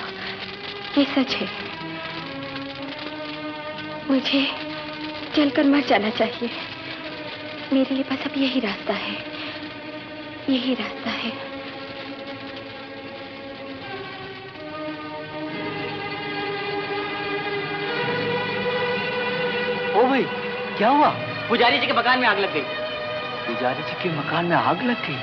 K: ये सच है। मुझे जलकर मर जाना चाहिए। मेरे लिए बस अब यही रास्ता है, यही रास्ता है।
M: ओ भाई, क्या हुआ?
I: पुजारी जी के मकान में आग लग गई।
M: पुजारी जी के मकान में आग लग गई?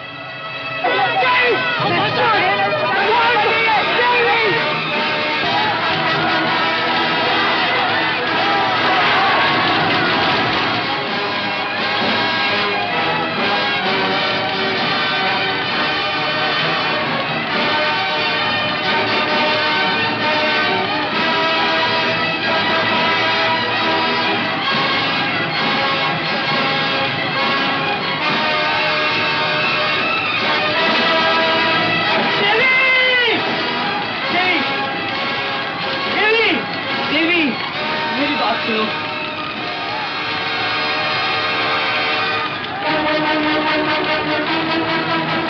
H: सुनो।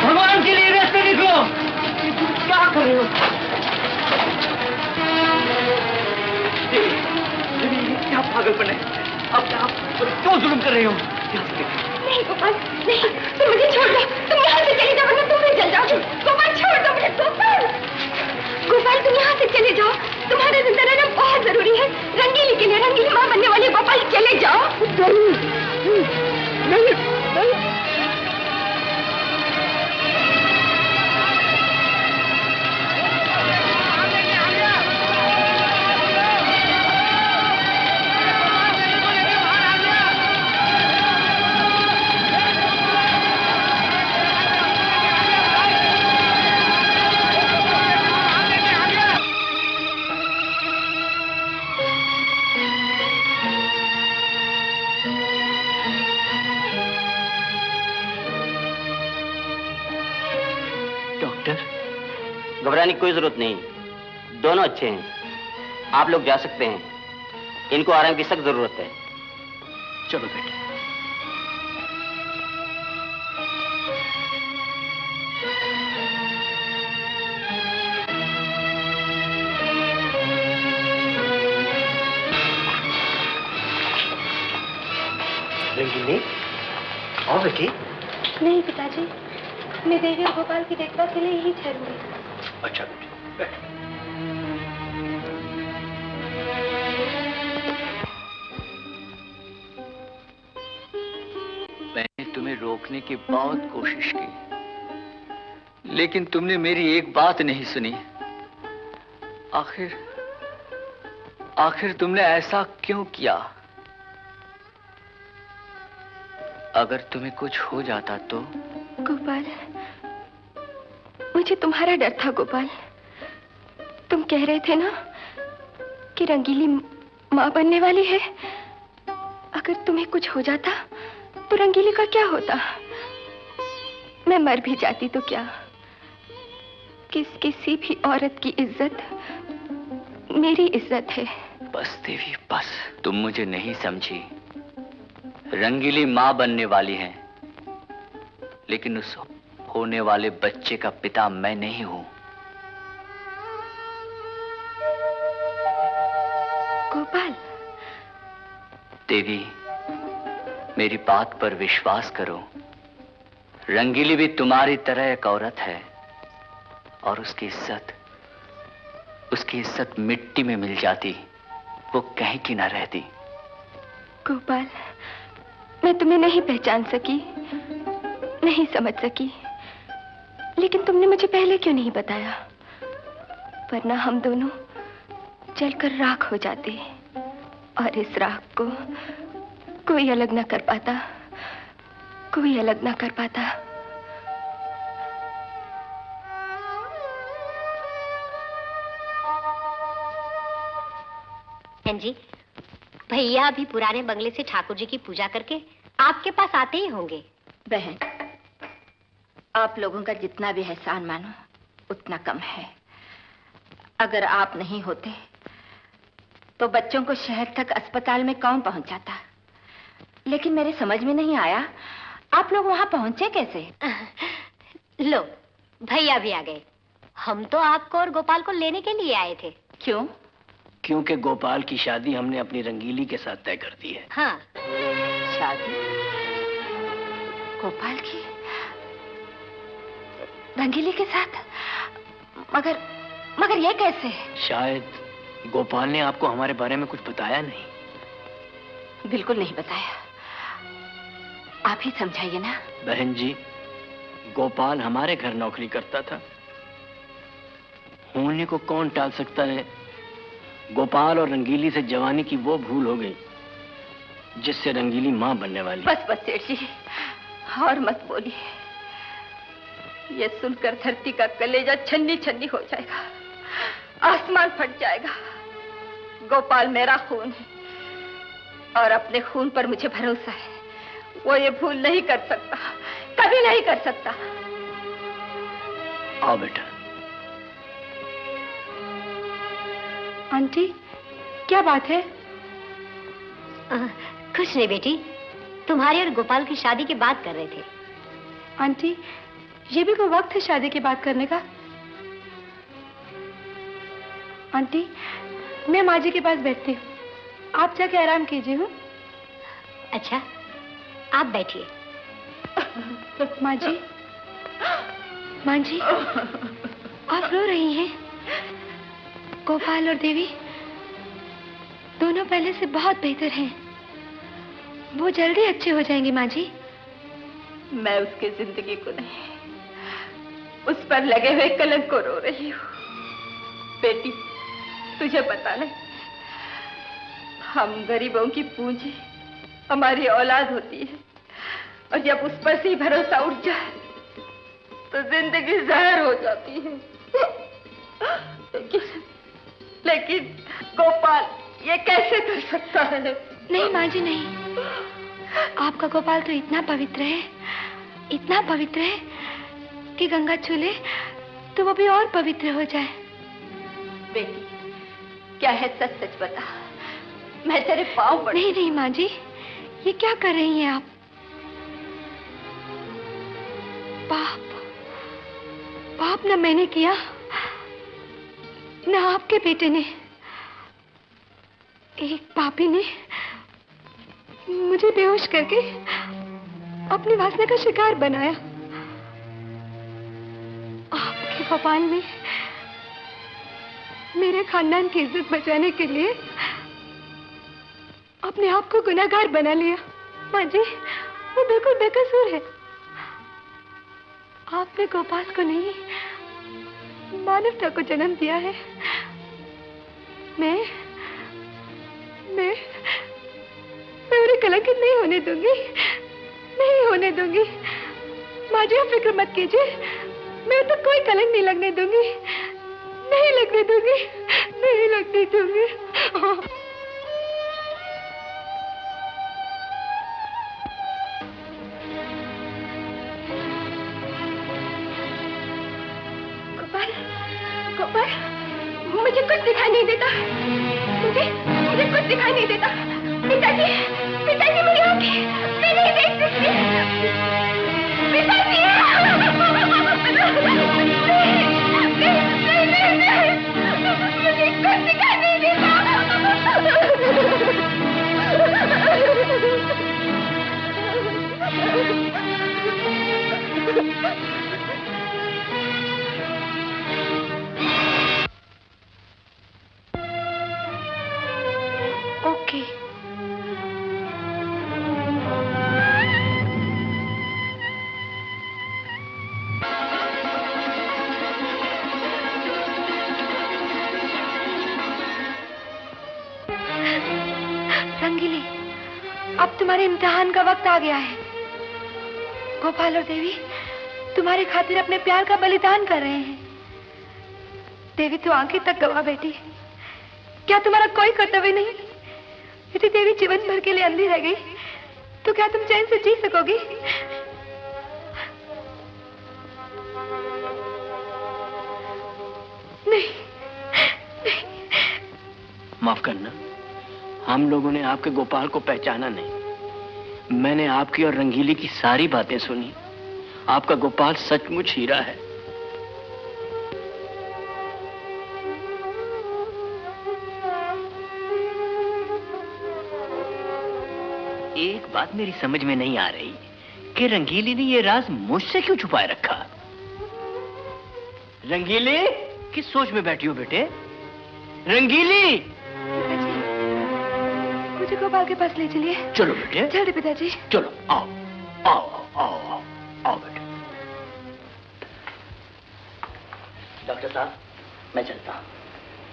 H: भगवान के लिए रास्ते निकलो। क्या कर रहे हो? क्या पागलपन है? अब आप क्यों जुल्म कर रहे हो?
K: नहीं गोपाल, नहीं, तुम मुझे छोड़ दो। तुम यहाँ से चले जाओ वरना तुम भी चल जाओ। गोपाल छोड़ दो मुझे। गोपाल, गोपाल तुम यहाँ से चले जाओ। तुम्हारा जिंदा रहना बहुत जरूरी है। रंगीली के लिए, रंगीली माँ बनने वाली। गोपाल चले जाओ। नहीं,
S: घबराने की कोई जरूरत नहीं, दोनों अच्छे हैं। आप लोग जा सकते हैं, इनको आराम की सख्त जरूरत है।
M: चलो बेटे।
B: रंगीली, आओ बेटी।
K: नहीं पिताजी, मैं देवी और गोपाल की देखभाल के लिए यही ठहरूंगी।
B: अच्छा बेटी, बैठ।
F: मैंने तुम्हें रोकने की बहुत कोशिश की, लेकिन तुमने मेरी एक बात नहीं सुनी। आखिर तुमने ऐसा क्यों किया? अगर तुम्हें कुछ हो जाता तो?
K: गोपाल, मुझे तुम्हारा डर था गोपाल। तुम कह रहे थे ना कि रंगीली माँ बनने वाली है। अगर तुम्हें कुछ हो जाता तो रंगीली का क्या होता? मैं मर भी जाती तो क्या? किसी भी औरत की इज्जत मेरी इज्जत है।
F: बस देवी बस, तुम मुझे नहीं समझी। रंगीली माँ बनने वाली है, लेकिन उस होने वाले बच्चे का पिता मैं नहीं हूं।
K: गोपाल।
F: देवी, मेरी बात पर विश्वास करो। रंगीली भी तुम्हारी तरह एक औरत है, और उसकी इज्जत मिट्टी में मिल जाती, वो कहीं की ना रहती।
K: गोपाल, मैं तुम्हें नहीं पहचान सकी, नहीं समझ सकी, लेकिन तुमने मुझे पहले क्यों नहीं बताया? वरना हम दोनों जलकर राख हो जाते, और इस राख को कोई अलग ना कर पाता, कोई अलग ना कर पाता।
R: जी, भैया अभी पुराने बंगले से ठाकुर जी की पूजा करके आपके पास आते ही होंगे।
C: बहन, आप लोगों का जितना भी एहसान मानो उतना कम है। अगर आप नहीं होते तो बच्चों को शहर तक अस्पताल में कौन पहुंचाता? लेकिन मेरे समझ में नहीं आया, आप लोग वहां पहुंचे कैसे?
R: लो, भैया भी आ गए। हम तो आपको और गोपाल को लेने के लिए आए थे।
I: क्यों? क्योंकि गोपाल की शादी हमने अपनी रंगीली के साथ तय कर दी है।
R: हाँ।
C: शादी गोपाल की रंगीली के साथ? मगर ये कैसे?
I: शायद गोपाल ने आपको हमारे बारे में कुछ बताया नहीं।
C: बिल्कुल नहीं बताया, आप ही समझाइए ना।
I: बहन जी, गोपाल हमारे घर नौकरी करता था, होने को कौन टाल सकता है। गोपाल और रंगीली से जवानी की वो भूल हो गई जिससे रंगीली मां बनने वाली।
C: बस सेठ जी, और मत बोलिए, ये सुनकर धरती का कलेजा छन्नी छन्नी हो जाएगा, आसमान फट जाएगा। गोपाल मेरा खून है, और अपने खून पर मुझे भरोसा है, वो ये भूल नहीं कर सकता, कभी नहीं कर सकता।
I: आओ बेटा।
K: आंटी, क्या बात है?
R: कुछ नहीं बेटी, तुम्हारे और गोपाल की शादी की बात कर रहे थे।
K: आंटी, ये भी कोई वक्त है शादी की बात करने का? आंटी, मैं माँ जी के पास बैठती हूँ, आप जाके आराम कीजिए। हूँ।
R: अच्छा, आप बैठिए।
K: माँ जी, माँ जी, आप रो रही हैं? गोपाल और देवी दोनों पहले से बहुत बेहतर हैं, वो जल्दी अच्छे हो जाएंगे। माँ जी,
C: मैं उसकी जिंदगी को नहीं, उस पर लगे हुए कलंक को रो रही हूँ। बेटी, तुझे पता नहीं, हम गरीबों की पूंजी हमारी औलाद होती है, और जब उस पर से भरोसा उठ जाए तो जिंदगी जहर हो जाती है। लेकिन गोपाल ये कैसे कर सकता है?
K: नहीं माँ जी, नहीं, आपका गोपाल तो इतना पवित्र है, इतना पवित्र है कि गंगा छू ले तो वो भी और पवित्र हो जाए।
C: बेटी, क्या है सच सच बता, मैं तेरे पाँव पड़।
K: नहीं नहीं माँ जी, ये क्या कर रही हैं आप? पाप न मैंने किया, न आपके बेटे ने। एक पापी ने मुझे बेहोश करके अपनी वासना का शिकार बनाया। आपके गोपाल ने मेरे खानदान की इज्जत बचाने के लिए अपने आप को गुनाहगार बना लिया। माँ जी, वो बिल्कुल बेकसूर है। आपने गोपाल को नहीं, मानवता को जन्म दिया है। मैं उन्हें कलंकित नहीं होने दूंगी, नहीं होने दूंगी। माँ जी, आप फिक्र मत कीजिए, मैं तो कोई कलंक नहीं लगने दूंगी, नहीं लगने दूंगी, नहीं लगने दूंगी। गोपाल, मुझे कुछ दिखाई नहीं देता, मुझे कुछ दिखाई नहीं देता। पिताजी, पिताजी, मेरी आंखें, मैं नहीं देख सकती। पिताजी, मुझे कुछ दिखाई नहीं देता। ओके। रंगीली, अब तुम्हारे इम्तिहान का वक्त आ गया है। गोपाल और देवी तुम्हारे खातिर अपने प्यार का बलिदान कर रहे हैं। देवी तो आंखें तक गवा बैठी, क्या तुम्हारा कोई कर्तव्य नहीं? यदि देवी जीवन भर के लिए अंधी रह गई तो क्या तुम चैन से जी सकोगी? नहीं, नहीं।
I: माफ करना, हम लोगों ने आपके गोपाल को पहचाना नहीं। मैंने आपकी और रंगीली की सारी बातें सुनी। आपका गोपाल सचमुच हीरा है। एक बात मेरी समझ में नहीं आ रही कि रंगीली ने ये राज मुझसे क्यों छुपाए रखा। रंगीली, किस सोच में बैठी हो बेटे? रंगीली,
K: मुझे गोपाल के पास ले चलिए।
I: चलो बेटे,
K: जल्दी पिताजी।
I: चलो, आओ आओ आओ आओ, आओ बेटे।
G: डॉक्टर साहब, मैं चलता हूँ।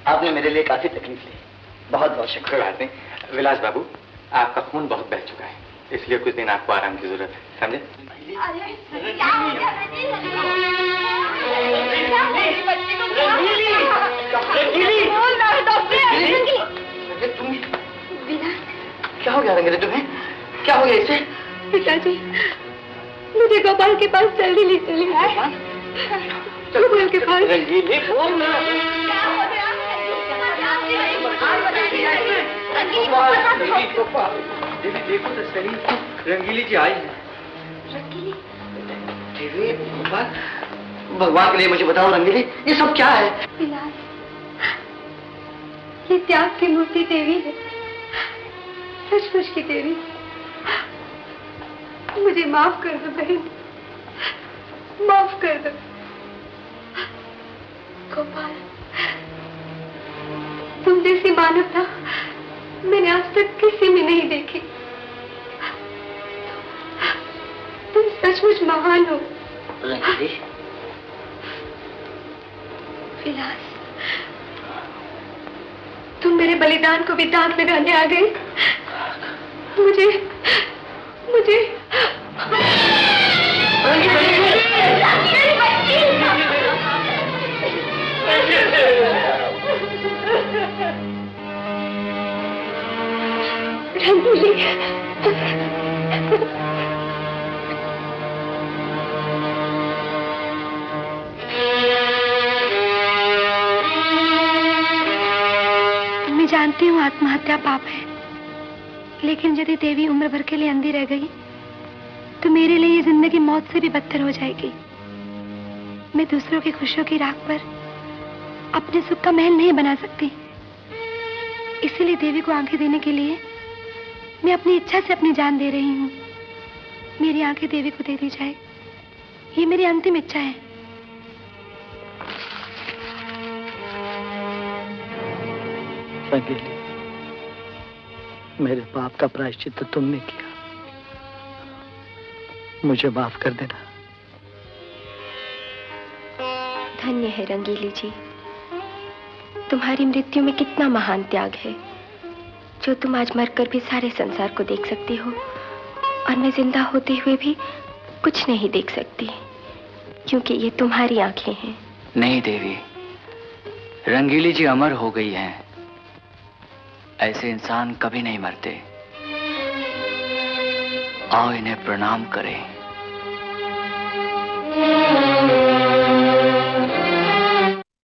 G: आपने मेरे लिए काफी तकलीफ ली, बहुत बहुत शुक्रिया।
T: कोई बात नहीं। विलास बाबू, आपका खून बहुत बह चुका है, इसलिए कुछ दिन आपको आराम की जरूरत है, समझे?
G: क्या हो गया रंगीली तुम्हें? क्या हो गया इसे?
K: पिताजी, मुझे गोपाल के पास जल्दी ले चलिए। गोपाल के पास।
I: रंगीली, बोल ना।
T: देवी देखो तो सही, रंगीली जी आई है।
K: रंगीली?
G: देवी, भगवान के लिए मुझे बताओ रंगीली, ये सब क्या है?
K: विलास, ये त्याग की मूर्ति देवी है, सचमुच की देवी। मुझे माफ कर दो बहन, माफ कर दो। गोपाल, तुम जैसी मानवता मैंने आज तक किसी में नहीं देखी। तुम सचमुच महान हो। विलास, तुम मेरे बलिदान को भी दांत लगाने आ गए। मुझे रंगीली, जानती हूँ आत्महत्या पाप है, लेकिन यदि देवी उम्र भर के लिए अंधी रह गई तो मेरे लिए ये जिंदगी मौत से भी बदतर हो जाएगी। मैं दूसरों की खुशियों की राख पर अपने सुख का महल नहीं बना सकती। इसीलिए देवी को आंखें देने के लिए मैं अपनी इच्छा से अपनी जान दे रही हूँ। मेरी आंखें देवी को दे दी जाए, ये मेरी अंतिम इच्छा है।
G: रंगीली, मेरे पाप का प्रायश्चित तो तुमने किया, मुझे माफ कर देना।
K: धन्य है रंगीली जी, तुम्हारी मृत्यु में कितना महान त्याग है, जो तुम आज मरकर भी सारे संसार को देख सकती हो और मैं जिंदा होते हुए भी कुछ नहीं देख सकती, क्योंकि ये तुम्हारी आंखें हैं।
F: नहीं देवी, रंगीली जी अमर हो गई हैं। ऐसे इंसान कभी नहीं मरते। आओ इन्हें प्रणाम करें।